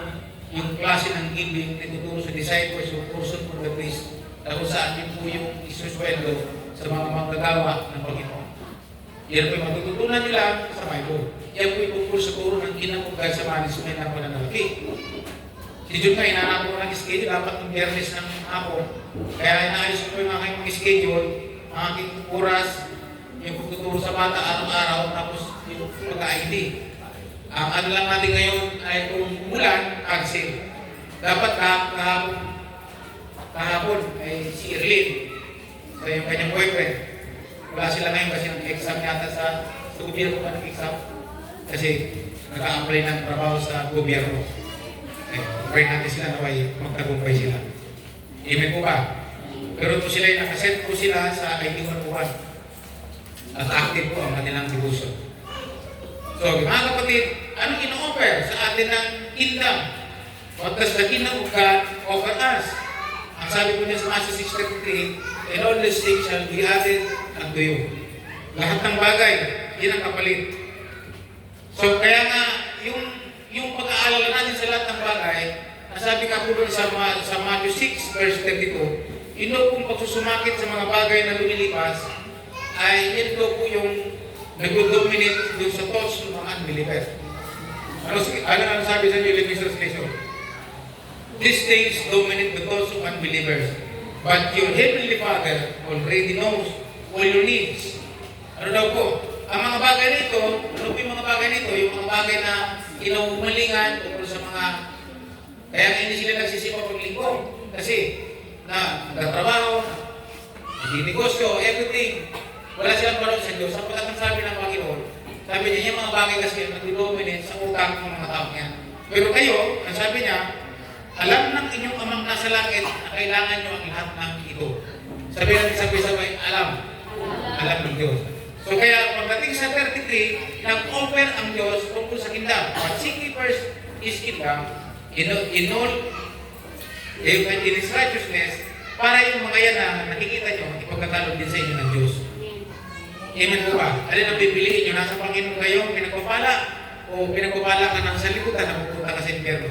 yung klase ng giving, tinuturo sa disciples, yung person for the priest, na kung saan yun po yung isusweldo sa mga manggagawa ng Panginoon. Yan po yung matututunan nila sa Bible. Yan po yung turo ng kinamugay sa management ng pananalaki. Si Jun ka, inaanap ko ng schedule, dapat ng biyernes ng hapon. Kaya inaayos ko yung aking schedule, ang aking oras, yung pagtuturo sa bata araw-araw, tapos yung pag-ID. Ang ano lang natin ngayon ay kung umulan, cancel. Dapat kahapon ay si Irlene, sa yung kanyang boyfriend. Wala sila ngayon kasi nag-exam yata sa gobyerno pa nag-exam. Kasi nag-a-apply ng trabaho sa gobyerno. Pray natin sila na may magtagumpay sila. Amen po ba? Pero ito sila yung nakaset po sila sa ID 101. At active po ang kanilang devotion. So, mga kapatid, anong ino-offer sa atin ng kingdom? What does the kingdom of God offer us? Ang sabi po niya sa Matthew 6:33, and all these things shall be added unto you. Lahat ng bagay, yun ang kapalit. So, kaya nga, yung pag-aalala natin sa lahat ng bagay, nasabi ka po sa Matthew 6, verse 32, ino pong pagsusumakit sa mga bagay na lumilipas, ay yun po yung nag-dominate doon sa thoughts ng mga unbelievers. Ano sabi sa New Living Translation? These things dominate the thoughts of unbelievers. But your Heavenly Father already knows all your needs. Ano daw po? Ang mga bagay nito, ano po yung mga bagay nito? Yung mga bagay na inuumalingan tungkol sa mga, kaya hindi sila nagsisipa paglingko. Kasi, nagtatrabaho, hindi negosyo, everything. Wala silang parang sa Diyos. Sapagkat ang sabi ng Panginoon, sabi niya, yung mga bagay kasi nag-dominate sa utang ng mga tao niya. Pero kayo, ang sabi niya, alam ng inyong amang nasa langit na kailangan nyo ang lahat ng ito. Sabi natin sabay-sabay, alam ng Diyos. So kaya pagdating sa 33, nag-offer ang Diyos tungkol sa kingdom. But seek ye first His kingdom, in all, in His righteousness, para yung mga yan na nakikita nyo, ipagkakalog din sa inyo ng Diyos. Amen po ba? Alin ang pipiliin nyo? Nasa Panginoon kayo, pinagpapala, o pinagpapala ka ng sa likutan na pupunta ka sa impyerno.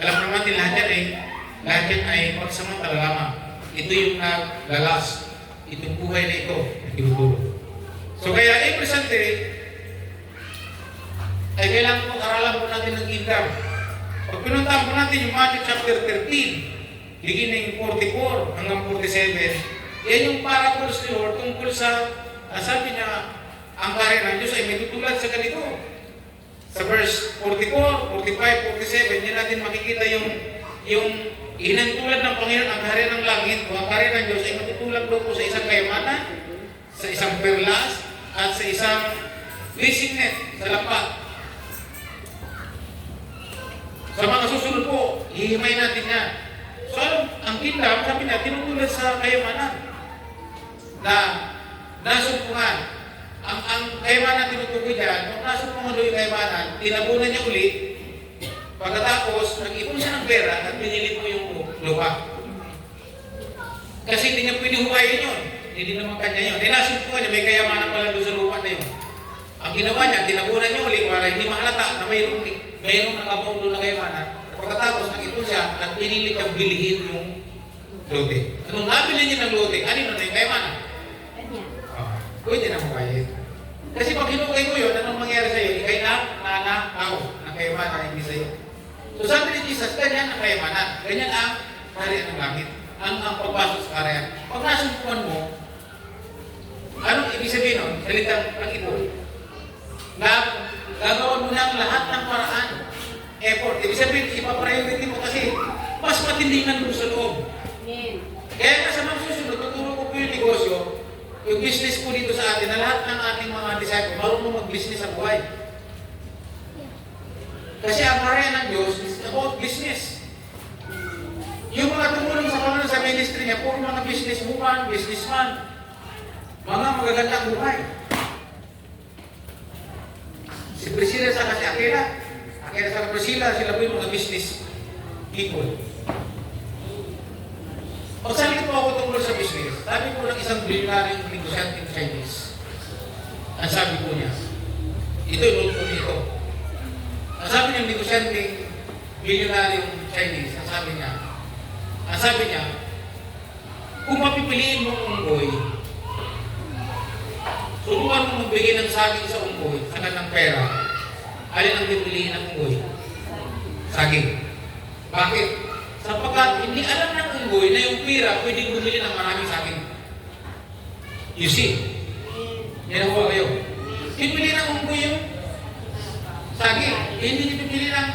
Alam naman din lahat yan ay pagsamantala lamang. Ito yung naglalas. Itong buhay na ito, tinuturo. So kaya every Sunday, ay kailangan po aralan po natin ng kingdom. Pag pinuntahan po natin yung Matthew chapter 13, beginning 44 hanggang 47, yan yung parables ni Lord tungkol sa, sabi niya, ang karya ng Diyos ay may tutulad sa ganito. Sa verse 44, 45, 47, yan natin makikita yung inantulad ng Panginoon ang karya ng langit o ang karya ng Diyos ay matutulad daw po sa isang kayamanan, sa isang perlas, at sa isang fishing net sa lapat. Sa mga susunod po, hihimay natin yan. So, ang kingdom, sabi niya, tinutulad sa kayamanan na nasumpungan. Ang kayamanan tinutukoy dyan, kung nasumpungan doon yung kayamanan, tinabunan niya ulit, pagkatapos, nag-ipon siya ng pera at pinilit mo yung lupa. Kasi hindi niya pwede hukayin yun. Hindi naman kanya yun. Nasumpungan niya, may kayamanan pala doon sa lupa na yun. Ang ginawa niya, tinabunan niya ulit para hindi mahalata na mayroong nakabong doon na kayamanan. Pagkatapos, nag-ipon siya at pinilit niyang bilihin yung lote. Anong nabili niya ng lote? Ano na yung kayamanan? Pwede na mukhayin. Kasi pag hinukay mo yun, anong mangyari sa'yo? Ikay ako ng kayamanan, hindi sa'yo. So sabi ni Jesus, ganyan ang kayamanan. Ganyan ang kaharian ng langit. Ang pagpasok sa kaharian. Pag nasumpuan mo, anong ibig sabihin nun? Salitang ang ito. Gagawan mo na ang lahat ng paraan. Effort. Ibig sabihin, ipapriority mo kasi mas matindi nga doon sa loob. Kaya nga sa mga susunod, tuturo ko po yung negosyo, yung business po dito sa atin, na lahat ng ating mga disciple, marunong mag-business ang buhay. Kasi ang karya ng Diyos is about business. Yung mga tumulong sa Panginoon sa ministry niya, puro mga businesswoman, businessman, mga magagandang buhay. Si Priscilla sa kasi Aquila sa Priscilla, sila po yung mga business people. Magsalita po ako tungkol sa business. Sabi po ng isang bilyonaryong negosyanteng Chinese. Ang sabi po niya, ito yung ulo nito. Ang sabi ng negosyanteng bilyonaryong Chinese, ang sabi niya, kung mapipiliin mo ang unggoy, subukan mo magbigay ng saging sa unggoy, sa kanang pera, alin ang pipiliin ng unggoy? Saging. Bakit? Sapagkat hindi alam ng unggoy na yung pira pwede bumili ng maraming saging. You see? Yan ang kayo. Pipili ng unggoy yung saging. Hindi pipili ng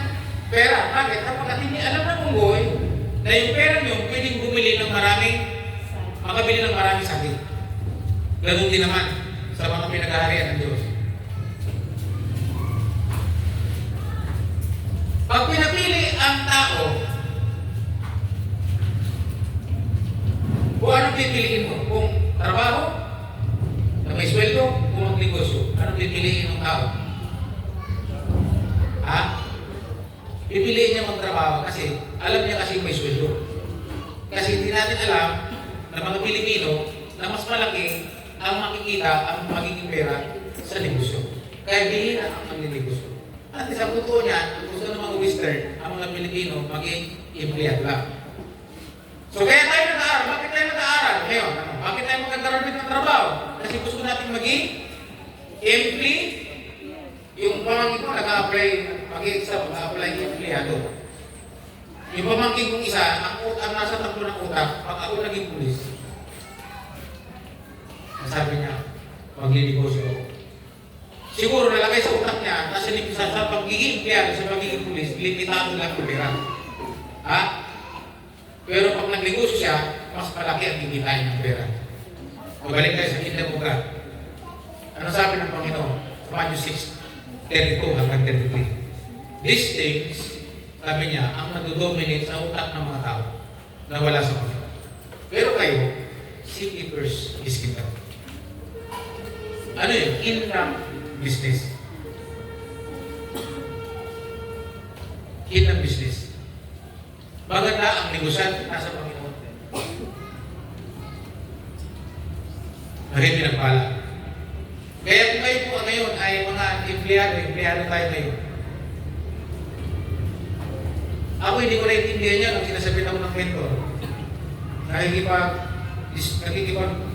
pera. Bakit? Sapagkat hindi alam ng unggoy na yung pera nyo pwede bumili ng makabili ng maraming saging. Ganun din naman sa mga pinag-aharian ng Diyos. Pag pinapili ang tao, kung anong pipiliin mo? Kung trabaho, na may sweldo, kung magnegosyo, anong pipiliin ng tao? Pipiliin niya magtrabaho kasi alam niya kasi may sweldo. Kasi hindi natin alam na mga Pilipino na mas malaki ang makikita, ang magiging pera sa negosyo. Kaya bihira ang negosyo. At sa totoo niya, ang gusto ng mga Western, ang mga Pilipino maging empleyado lang. So kaya tayo nag-aaral. Bakit tayo nag-aaral? Ngayon, bakit tayo magkakaroon ng trabaho? Kasi gusto natin maging employee. Yung pamangkin ko nag-a-apply, mag-exam, nag-a-apply yung empleyado. Yung pamangkin kong isa, ang nasa takbo ng utak, pag ako naging pulis, sabi niya, magnenegosyo ako. Siguro nalagay sa utak niya, nasa sa pagiging empleyado, sa pagiging pulis, limitado lang ang pera. Ha? Pero pag nagnegosyo siya, mas malaki ang kikitain ng pera. Mabalik tayo sa kingdom of God. Ano sabi ng Panginoon? Sa Matthew 6:32 hanggang 33. These things, sabi niya, ang nag-dominate sa utak ng mga tao na wala sa Panginoon. Pero kayo, seek ye first His kingdom. Ano yun? Kingdom business. Kingdom business. Maganda ang negosyan nasa Panginoon. Bakit pinagpala? Kaya kung kayo po ngayon ay mga empleyado tayo ngayon. Ako hindi ko naiintindihan niya nung sinasabihan ako ng mentor.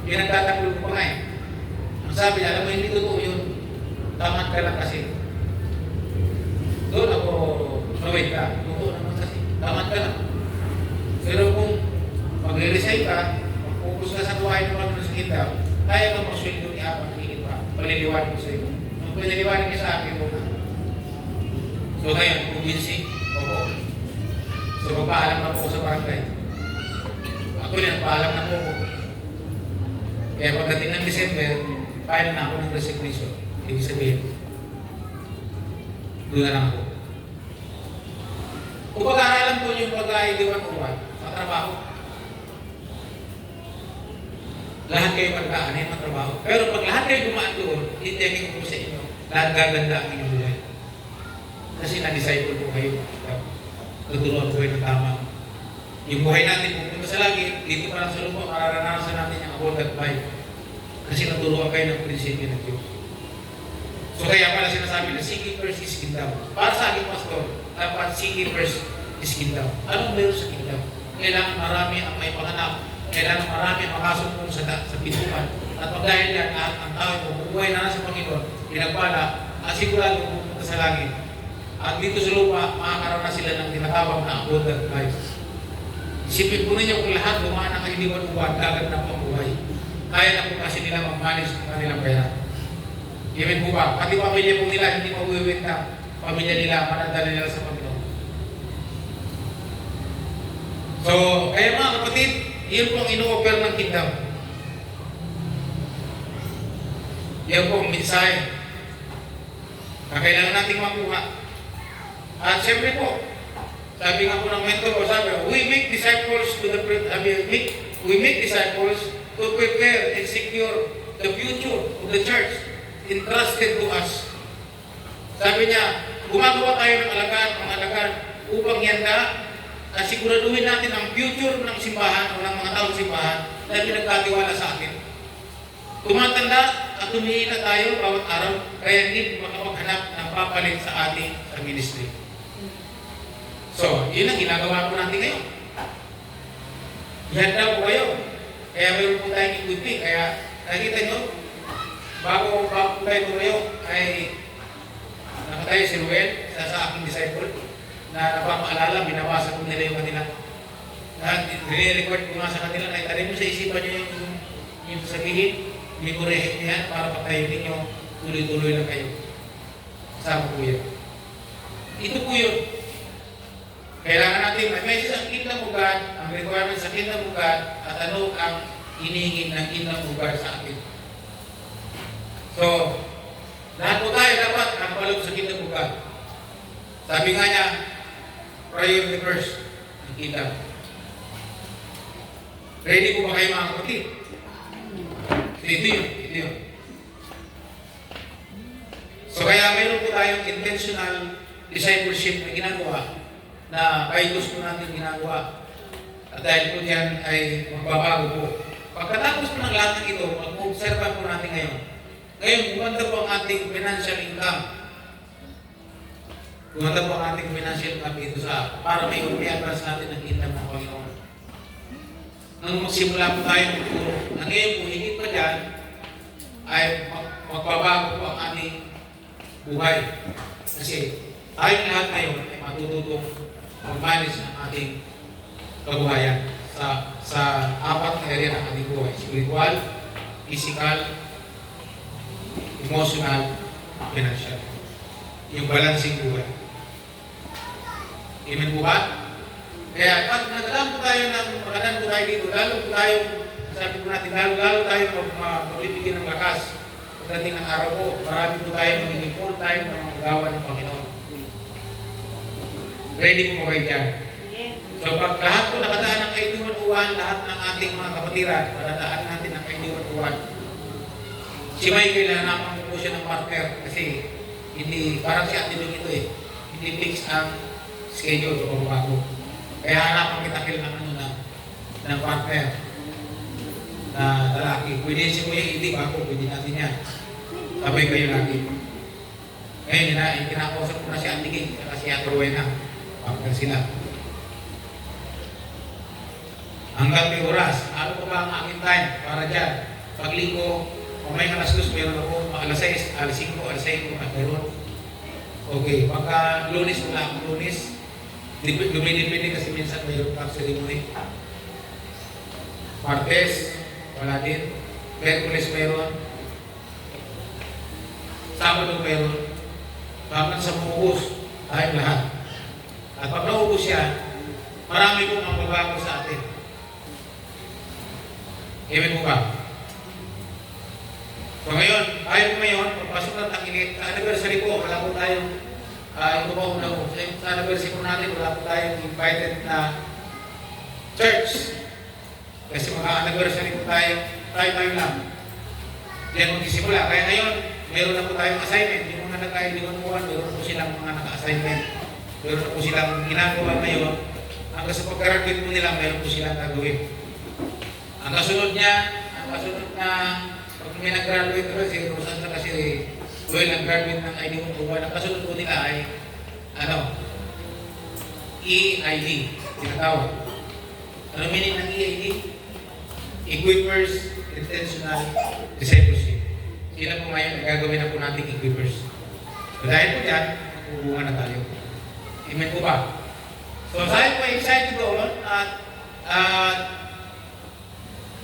Yung nagtatanggol ko pa nga eh. Ang sabi niya, alam mo, hindi totoo yun. Tamat ka lang kasi. Doon ako, nawait ka. Totoo naman kasi. Tamat ka lang. Pero kung magre-resign ka, mag-focus ka sa buhay ng Panginoon sa kingdom, kaya kang masweldo ni Abang higit pa. Paliliwanag ko sa iyo. Nung pinaliwanag niya sa akin mo na. So ngayon, convincing, opo. So magpaalam na po sa barangay. Ako rin, paalam na po ko. Kaya pagdating ng December, file na ako ng resignation. Ibig sabihin, doon na lang ako. Kung pag-aaralan po yung pag-ailiwan ko ba, sa trabaho, lahat kayo pagkaanin ng trabaho. Pero pag lahat kayo dumaan doon, i-taking ko sa inyo, lahat gaganda ang inyong buhay. Kasi na-disciple po kayo. Tuturuan po kayo ng tama. Yung buhay natin pupunta sa langit, dito pa lang sa lupa, mararanasan natin yung abundant life. Kasi naturuan kayo ng prinsipyo ng Diyos. So kaya pala sinasabi na seek ye first His kingdom. Para sa aking pastor, dapat seek ye first His kingdom. Anong meron sa kingdom? Kailangan marami ang may panganap. Kailangan marami ang makasumpong sa pintuan. At pag dahil yan, ang tao yung bubuhay na sa Panginoon, pinagpala, asigurado pupunta sa langit. At dito sa lupa, makakaroon na sila ng tinatawag na abundant life. Isipin po ninyo kung lahat dumaan ang kailiwan-uwan, gagad na po ang buhay. Kaya na po kasi nila mag-manage ng kanilang pera. Even po ba? Pati pamilya po nila, hindi mag-uwit na pamilya nila, manadala nila sa Panginoon. So, kaya mga kapatid, yun po ang ino-offer ng kingdom. Yan po ang mensahe na kailangan natin makuha. At siyempre po, sabi nga po ng mentor ko, sabi, we make disciples to prepare and secure the future of the church entrusted to us. Sabi niya, gumagawa tayo ng alagad upang yanda at siguraduhin natin ang future ng simbahan o ng mga taong simbahan na pinagkatiwala sa atin. Tumatanda at tumihina tayo bawat araw, kaya hindi makapaghanap ng papalit sa ating sa ministry. So, yun ang ginagawa po natin ngayon. Ihanda po kayo. Kaya mayroon po tayong equipment. Kaya nakita nyo, bago tayo tumayo, ay nakatayo si Ruel sa aking disciple na napapaalala, binabasa ko nila yung kanila. Nire-record ko nga sa kanila na itarin mo sa isipan nyo yung sabihin, memoryahin niya para patayin ninyo, tuloy-tuloy lang kayo. Kasama po yan. Ito po yun. Kailangan natin may message ang kingdom of God, ang requirement sa kingdom of God, at ano ang hinihingin ng kingdom of God sa atin. So, lahat po tayo dapat nakapalog sa kingdom of God. Sabi nga niya, priority first, ang kingdom. Ready po ba kayo mga kapatid? Ito yun. So, kaya meron po tayong intentional discipleship na ginagawa na ay gusto natin ginagawa. At dahil po diyan ay magbabago po. Pagkatapos po ng lahat ng ito, mag-observa po natin ngayon. Ngayon, gumanda po ang ating financial income. Gumanda po ang ating financial income ito para may i-advance natin ang kingdom ng Panginoon. Nang magsimula po tayo magturo, na ngayon po, higit pa dyan, ay magbabago po ang ating buhay. Kasi tayong lahat ngayon ay matututong mag-manage ng ating kabuhayan sa apat na area ng ating buhay. Spiritual, physical, emotional, financial. Yung balancing buhay. Amen po ba? Kaya pag nagdaan po tayo dito, lalo po tayo, sabi po natin, lalo tayo magbibigyan ng lakas. Pagdating ng araw po, marami po tayo magiging full time ng mga gawa ng Panginoon. Ready po kayo dyan. So pag lahat po nakadaan ng 81 lahat ng ating mga kapatiran, nakadaan natin ng 81 si Michael hanapan po siya ng partner kasi hindi, parang si Ate Lung ito hindi fix ang schedule o bago. Kaya hanapan kita ng partner na lalaki. Pwede si Kuya hindi bago, pwede natin yan. Sabay kayo lagi. Ngayon, kinakausap ko na si Ate King at si Ate Rowena. Partner sila. Hanggang may oras, ano pa ba ang aking time para dyan? Paglinggo, kung may alas 2, meron ako, alas 6, alas 5, alas 6, at meron. Okay, pagka Lunes, wala akong Lunes. Dumidipindi kasi minsan mayroon pang ceremony. Martes, wala din. Merkules meron. Sabado meron. Hanggang sa maubos, tayo lahat. At pag naubos siya, marami pong ang babago sa atin. Amen mo ba? So ngayon, tayo po ngayon, pagpasok ng tanginit, anniversary po, wala po tayong, ito po una po, sa anniversary po natin, wala po tayong invited na church. Kasi mga-anniversary po tayo lang. Diyan magsisimula. Kaya ngayon, meron na po tayong assignment. Yung mga nag-I-1, meron po silang mga naka-assignment. Meron na po silang ginagawa ngayon. Hanggang sa pagka-graduate po nila, meron po silang gagawin. Ang kasunod na pag may nag-graduate ko, si Rosan na kasi nag-graduate ng ID1 po. Ang kasunod po nila ay EID, tinatawag. Ano meaning ng EID? Equippers Intentional Discipleship. Sila po ngayon, nagagawin na po natin equippers. So dahil po yan, hubungan na tayo. Amen po ba? So dahil po excited doon at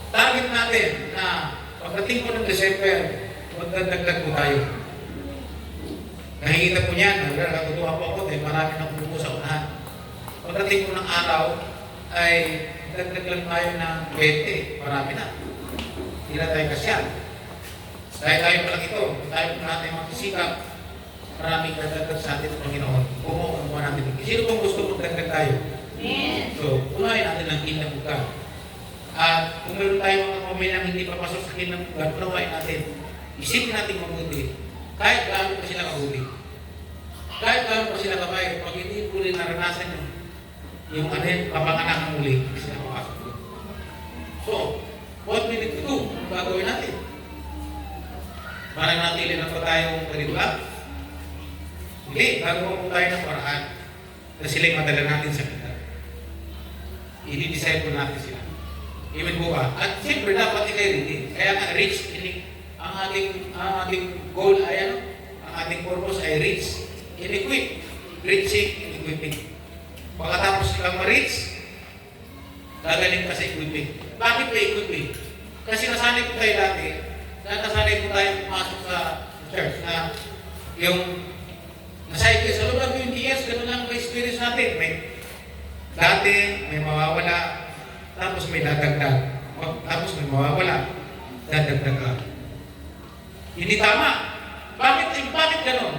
target natin na pagdating po ng December, magdadagdag po tayo. Nakikita po niyan, natutuwa po ako dahil marami na po sa unahan. Pagdating po ng araw, ay dagdag lang tayo ng 20, marami na. Hindi na tayo kasyan. Dahil tayo pa lang ito, tayo pa natin magsisikap, maraming dadagdag sa atin ng Panginoon. Kumuha natin. Sino pong gusto magdagdag tayo? Yes. So, unahin natin ang kingdom of God. At kung meron tayo mga pamilyang hindi papasok sa kingdom of God, unahin natin. Isipin natin mabuti. Kahit gaano pa sila kahuli. Kahit gaano pa sila kabayo, pag hindi po rin naranasan yung kapanganak ng muli, hindi sila makasok doon. So, what we need to do? Ano gagawin natin? Parang natili na pa tayong panitula? Hindi, gagawa po tayo ng paraan na sila'y madala natin sa kita. I-disciple natin sila. Amen po ba? At siyempre, dapat ikay ready. Kaya nga, reach, ang ating goal ay ang ating purpose ay reach and equip. Reaching and equipping. Pagkatapos lang ma-reach, gagaling ka sa equipping. Bakit ba equipping? Kasi nasanay po tayo dati, nasanay po tayo pumasok sa church na yung nasaykil sa loob ng 20 years, gano'n lang ang experience natin. Dati, may mawawala, tapos may dadagdag. Tapos may mawawala, dadagdag ka. Hindi tama. Bakit gano'n?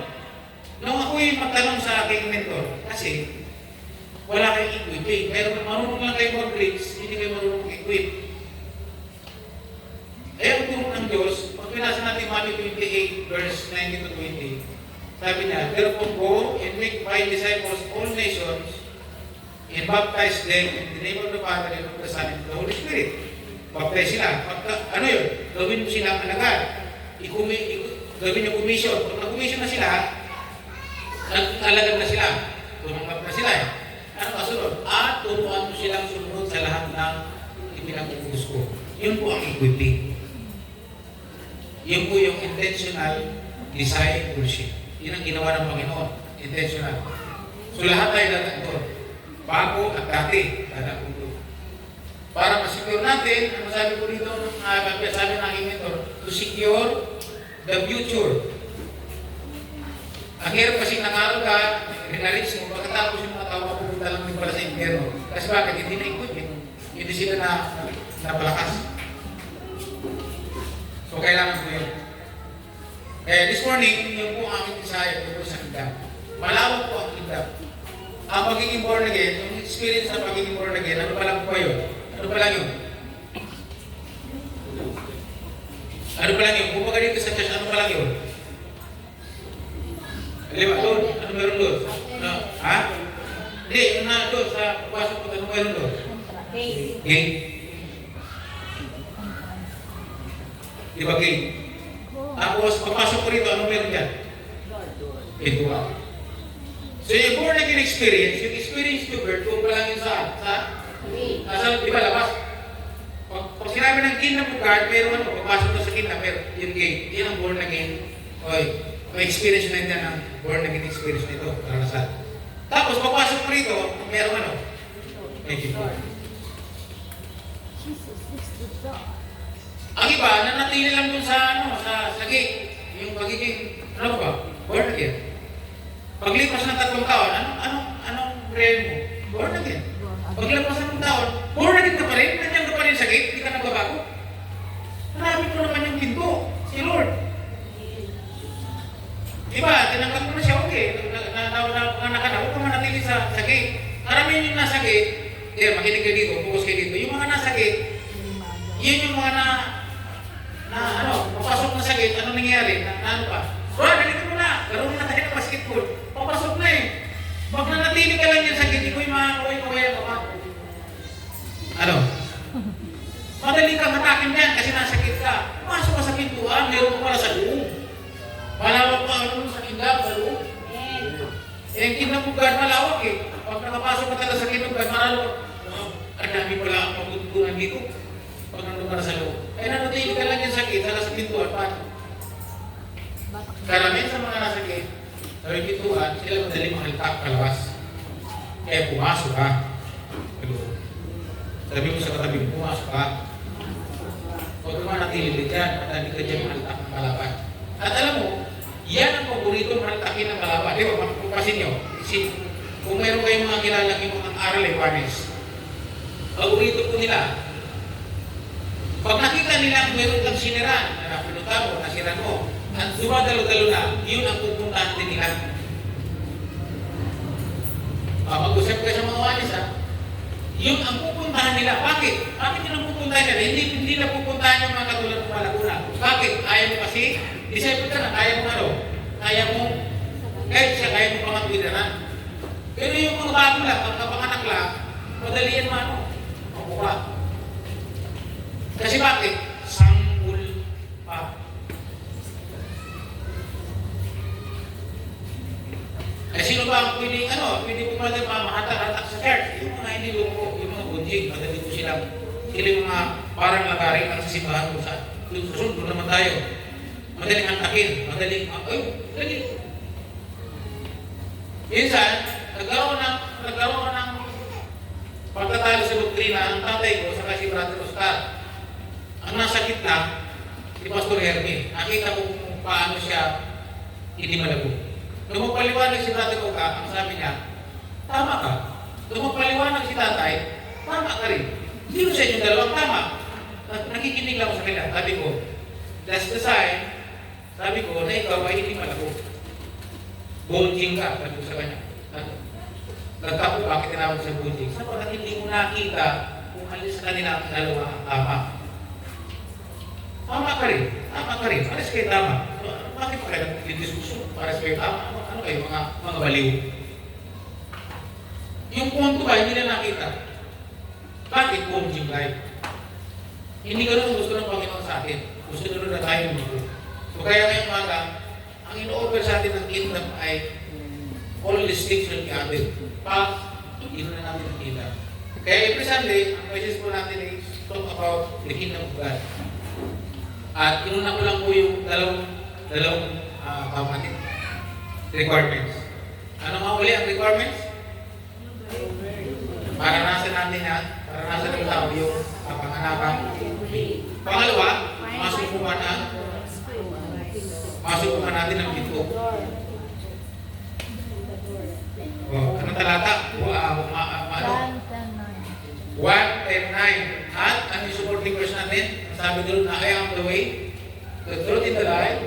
Nung ako'y magtanong sa aking mentor, kasi wala kayong equipping. Meron marunong lang kayo mag-reach, hindi kayo marunong mag-equip. Ang turo ng Diyos, pag pinasa natin Matthew 28, verse 19 to 20, sabi niya, therefore go and make my disciples all nations and baptize them in the name of the Father and of the Son and of the Holy Spirit. Baptize sila. Ano yun? Gawin mo silang alagad. Gawin yung commission. Pag nag-commission na sila, nag-alagad na sila. Tumanggap na sila. Ano kasunod? At turuan mo silang sumunod sa lahat ng ipinag-utos ko. Yun po ang equipping. Yun po yung intentional discipleship. Yun ang ginawa ng Panginoon. Intentional. So lahat tayo doon. bago at dati. Kada punto. Para ma-secure natin, ano sabi ko dito, sabi ng aking mentor, to secure the future. Ang hirap kasi nangaral ka, rinarich mo, pagkatapos yung mga tao mapupunta lang din pala sa impyerno. Kasi bakit? Hindi na-equip eh. Hindi sila napalakas. So, kailangan ko yun. Kaya this morning, yun po ang aming desire tungkol sa kingdom. Malawak po ang kingdom. Ang pagiging born again, yung experience ng pagiging born again, ano pa lang po yun? Ano pa lang yun? Ano pa lang yun? Kung pagka dito sa church, ano pa lang yun? Lima, doon. Ano meron doon? No. Ha? Hindi, yung na doon sa pagpasok ko, ano meron doon? Gate. Di ba gate? Tapos, pagpasok ko rito, ano meron dyan? Ito. So, yung born again experience, yung experience to birth, kung pa lang yun saan? Nasa, di ba, labas? Pag sinabi ng kingdom of God, meron ano, pagpasok na sa kingdom, pero yung gate, yun ang born again. May experience na yan ang born again experience nito, karanasan. Tapos, pagpasok mo rito, meron ano? May gate. Ang iba, nanatili lang dun sa, ano, sa gate. Yung pagiging, ano ba? Born again. Paglipas ng 3 taon, anong prayer mo? Born again. Paglipas ng 3 taon, born again ka pa rin? Nandiyan ka pa rin sa gate? Hindi ka nagbabago? Marami ko naman yung pinto, si Lord. Diba, tinanggap mo na siya, okay. Huwag ka manatili sa gate. Karamihan yung nasa gate, makinig kayo dito, focus kayo dito. Yung mga nasa gate, yun yung mga papasok na sa gate, ano nangyayari? Ano pa? Bro, nalito mo na, laro na tayo ng basketball. Papasok na eh. Pag nanatili ka lang yan sa gate, iko'y makakaway-kaway ka pa. Ano? Madali kang hatakin yan kasi nasa gate ka. Pumasok ka sa pintuan, meron ka pala sa loob. Malawak pa ano sa kingdom, sa loob. Eh, ang kingdom of God malawak eh. Pag nakapasok ka talaga sa kingdom of God, malawak. Ang dami pala ang pagtutunan dito. Pag nandun ka na sa loob. Eh, nanatili ka lang yan sa gate, sa pintuan, paano? Karamihan sa mga nasa gate, sa pintuan, sila madali mahaltak kalabas. Kaya pumasok ka. Sabi mo sa katabi mo, pumasok ka. Huwag ka manatili din dyan, at hindi ka dyan mahaltak ng kalaban. At alam mo, yan ang paborito mahaltakin ng kalaban. Di ba, mapapasin nyo, kung mayroon kayong mga kilalang yung mga aral ay panis, paborito po nila. Pag nakita nila mayroon kang siniran, na pinuta mo, nasiran mo, at dumadalo-dalo na, yun ang pupuntahan din nila. Mag-usap kayo sa mga walis, ha? Yun ang pupuntahan nila. Bakit? Bakit yun ang pupuntahan nila? Hindi na pupuntahan yung mga katulad ng Malaguna. Bakit? Ayaw mo kasi, disciple ka na, kaya mo ano? Kaya mo, kahit siya, kaya mo pangatwidanan. Pero yung mga bago lang, ang kapanganak lang, madali yan mano. Makuha. Kasi bakit? Sanggol pa. Eh, sino ba ang pwede pumunta mahatak sa church? Yung mga hindi lumpo, yung mga bunjig, madali ko sila yung mga parang lagari ang sisimbahan ko sa susunod ko naman tayo. Madaling hantakin, madaling, dali. Minsan, nagkaroon ng pagkatalo sa doktrina ang tatay ko sa si Brother Oscar. Ang nasa gitna, si Pastor Hermie. Nakita ko kung paano siya hindi malago. Nung magpaliwanag si Tatay Oka, ang sabi niya, tama ka. Nung magpaliwanag si Tatay, tama ka rin. Hindi mo sa inyong dalawang tama. Nakikinig lang ako sa kanila. Sabi ko, that's the sign, sabi ko, na ikaw ay hindi malago. Bonjing ka, sabi ko sa kanya. Nagtapo, bakit tinawag sa bonjing? Sabi ko, hindi mo nakita kung alis sa kanila ang dalawa ang tama. Tama ka rin. Alis kayo tama. Bakit pa kayo nagdidiskusyon? Para sa kayo tama. Ano kayo, mga baliw? Yung punto ba, hindi na nakita. Bakit bonjing life? Hindi ganun gusto ng Panginoon sa atin. Gusto nyo na tayo mag-grow. So kaya ngayong umaga, ang ino-offer sa atin ng kingdom ay all these things will be added. Hindi na natin nakita. Kaya every Sunday, ang message po natin ay talk about the kingdom of God. At inuna ko lang po yung dalawang requirements. Ano nga uli ang requirements? Maranasan natin yan. Maranasan ng tao yung kapanganakan. Pangalawa, masubukan natin ang pinto. Anong talata? 1:10:9. At ano yung supporting verse natin? Sabi doon na, I am the way, the truth, and the life,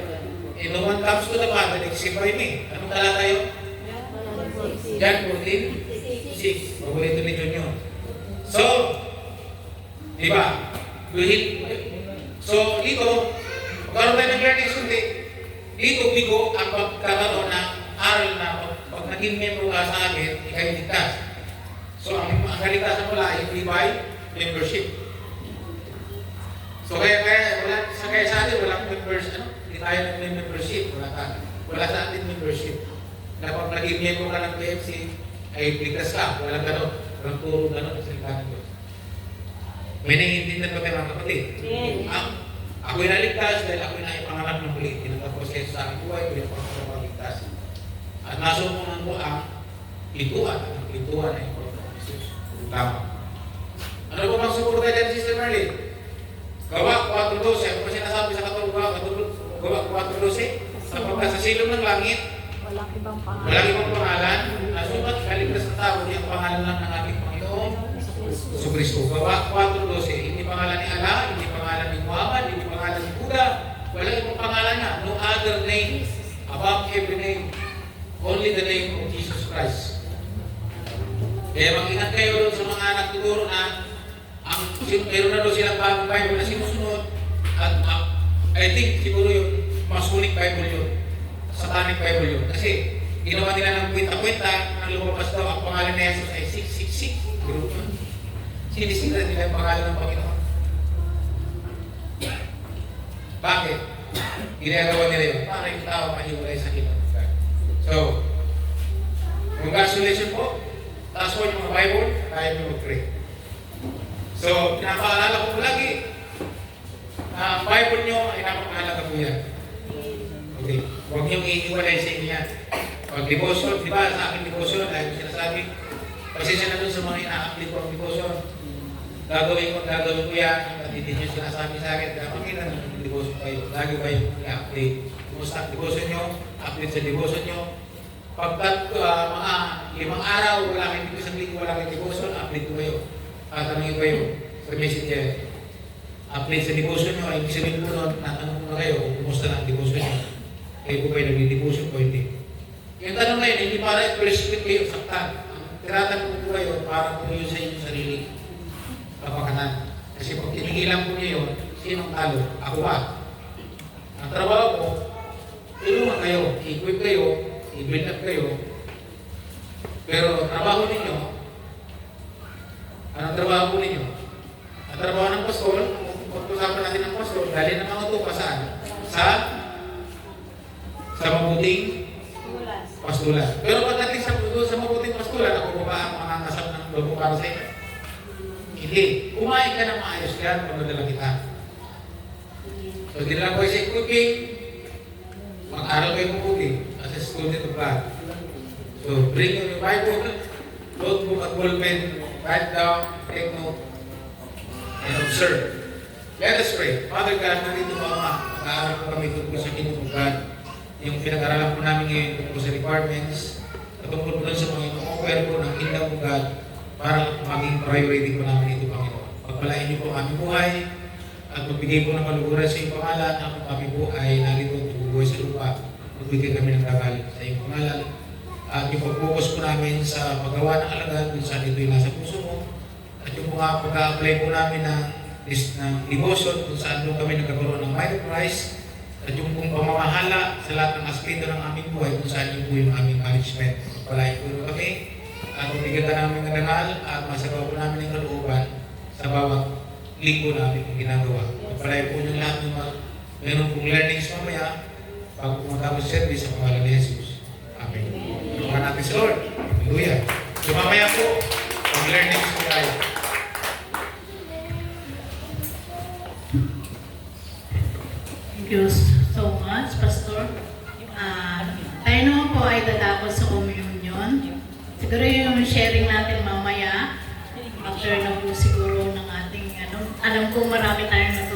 and no one comes to the Father except by me. Anong talata yun? John 14:6. Paborito ni John yun. So, di ba? So, dito, magkaroon tayo ng learning sundi. Dito, bigo ang pagkakaroon ng aral na pag naging member ka sa akin, ikay ligtas. So, ang kaligtasan mo lang ay by membership. So, kaya sa atin, walang members, hindi tayo nag-membership. Wala sa atin membership. Na pag naging member ka ng KFC, ay ligtas ka. Walang gano'n. Walang turo gano'n sa ligtasan ko. May naiintindihan ba tayo mga kapatid? Ako'y naligtas dahil ako'y naipangarap ng muli. Pinagkaproseso sa aking buhay, pinagkaproseso sa paligtas. At nasumungan ko ang pintuan. Ang pintuan ay tama. Ano po bang suporta dyan, Sister Marlene? Gawa 4:12. Ano pa sinasabi sa katulog? Gawa 4:12. Sapagkat sa silong ng langit, walang ibang pangalan. Nasumat, kaligtas na tao, yung pangalan lang ng ating Panginoon. Kristo. Gawa 4:12. Hindi pangalan ni Allah, hindi pangalan ni Muhammad, hindi pangalan ni Buddha. Walang ibang pangalan na. No other name above every name. Only the name of Jesus Christ. Kaya mag-ingat kayo doon sa mga nagtuturo na meron na doon silang bagong Bible na sinusunod. At I think siguro yung Masonic Bible yun. Satanic Bible yun. Kasi ginawa nila ng kwenta-kwenta na lumabas daw ang pangalan ni Jesus ay 666. Sinisira nila ang pangalan ng Panginoon. Bakit? Ginagawa nila yun para yung tao mahiwalay sa kinabukasan. So, congratulations po. Taas po yung mga Bible, tayo nyo mag-pray. So, pinapaalala ko po lagi na ang Bible nyo ay napakahalaga po yan. Okay. Huwag niyong iiwalay sa inyo yan. Pag devotion, di ba sa aking devotion, dahil sinasabi, pasensya na dun sa mga ina-update ko ang devotion. Gagawin ko yan, at hindi nyo sinasabi sa akin, kaya makita nyo yung devotion kayo. Lagi kayo i-update. Kumusta ang devotion nyo, update sa devotion nyo. Pagkat mga 5 araw, wala kayong isang linggo, wala kayong devotion, update ko kayo. Tatanungin kayo sa messenger. Update sa devotion nyo, ay ibig sabihin po nun, natanong ko na kayo kung kumusta na ang devotion nyo. Kayo po kayo nag-devotion ko, hindi. Yung tanong na yun, hindi para i-prescript kayo saktan. Tinatanong ko kayo para po yun sa inyong sarili kapakanan. Kasi pag tinigilan po niyo yun, sinong talo? Ako ba? Ang trabaho ko, tulungan kayo, i-equip kayo, i-build up kayo. Pero trabaho ninyo, anong trabaho po ninyo? Ang trabaho ng pastor, pag-usapan natin ng pastor, dahil na mga ito saan? Sa mabuting pastulan. Pero pagdating sa mabuting pastulan, ako ba ang mangangasap ng lobo para sa inyo? Hindi. Kumain ka ng maayos yan pag nadala kita. So, dinala ko sa equipping, mag-aral kayo mabuti as a student of God. So, bring your Bible, notebook at ballpen, write down, take note, and observe. Let us pray. Father God, nandito po Ama, mag-aaral po kami tungkol sa Kingdom of God. Yung pinag-aralan po namin ngayon tungkol sa requirements, tungkol po sa mga ino-offer po ng Kingdom of God para maging priority po namin ito, Panginoon. Pagpalain niyo po ang aming buhay at magbigay po ng kaluguran sa iyong pangalan na kung kami po ay narito at bubuhay sa lupa. Magbigay kami ng kagalit sa iyong pangalan. At yung pag-focus po namin sa paggawa ng alagad kung saan ito'y nasa puso mo. At yung mga pag-apply po namin ng devotion kung saan doon kami nagkakaroon ng mind of Christ. At yung pong pamamahala sa lahat ng aspeto ng aming buhay kung saan yung po yung aming management. Pagpalain po kami at magbigyan ka namin ng dangal at masagawa po namin ng kalooban sa bawat linggo namin yung ginagawa. Pagpalain po yung lahat ng meron pong learnings mamaya pag pumatapos service sa pangalan ni Jesus. Amen. Tulungan natin si Lord. Hallelujah. So mamaya po, pag-learnings po tayo. Thank you so much, Pastor. Tayo naman po ay dadako sa communion. Siguro yung sharing natin mamaya after na po siguro ng ating, alam ko marami tayong natutunan.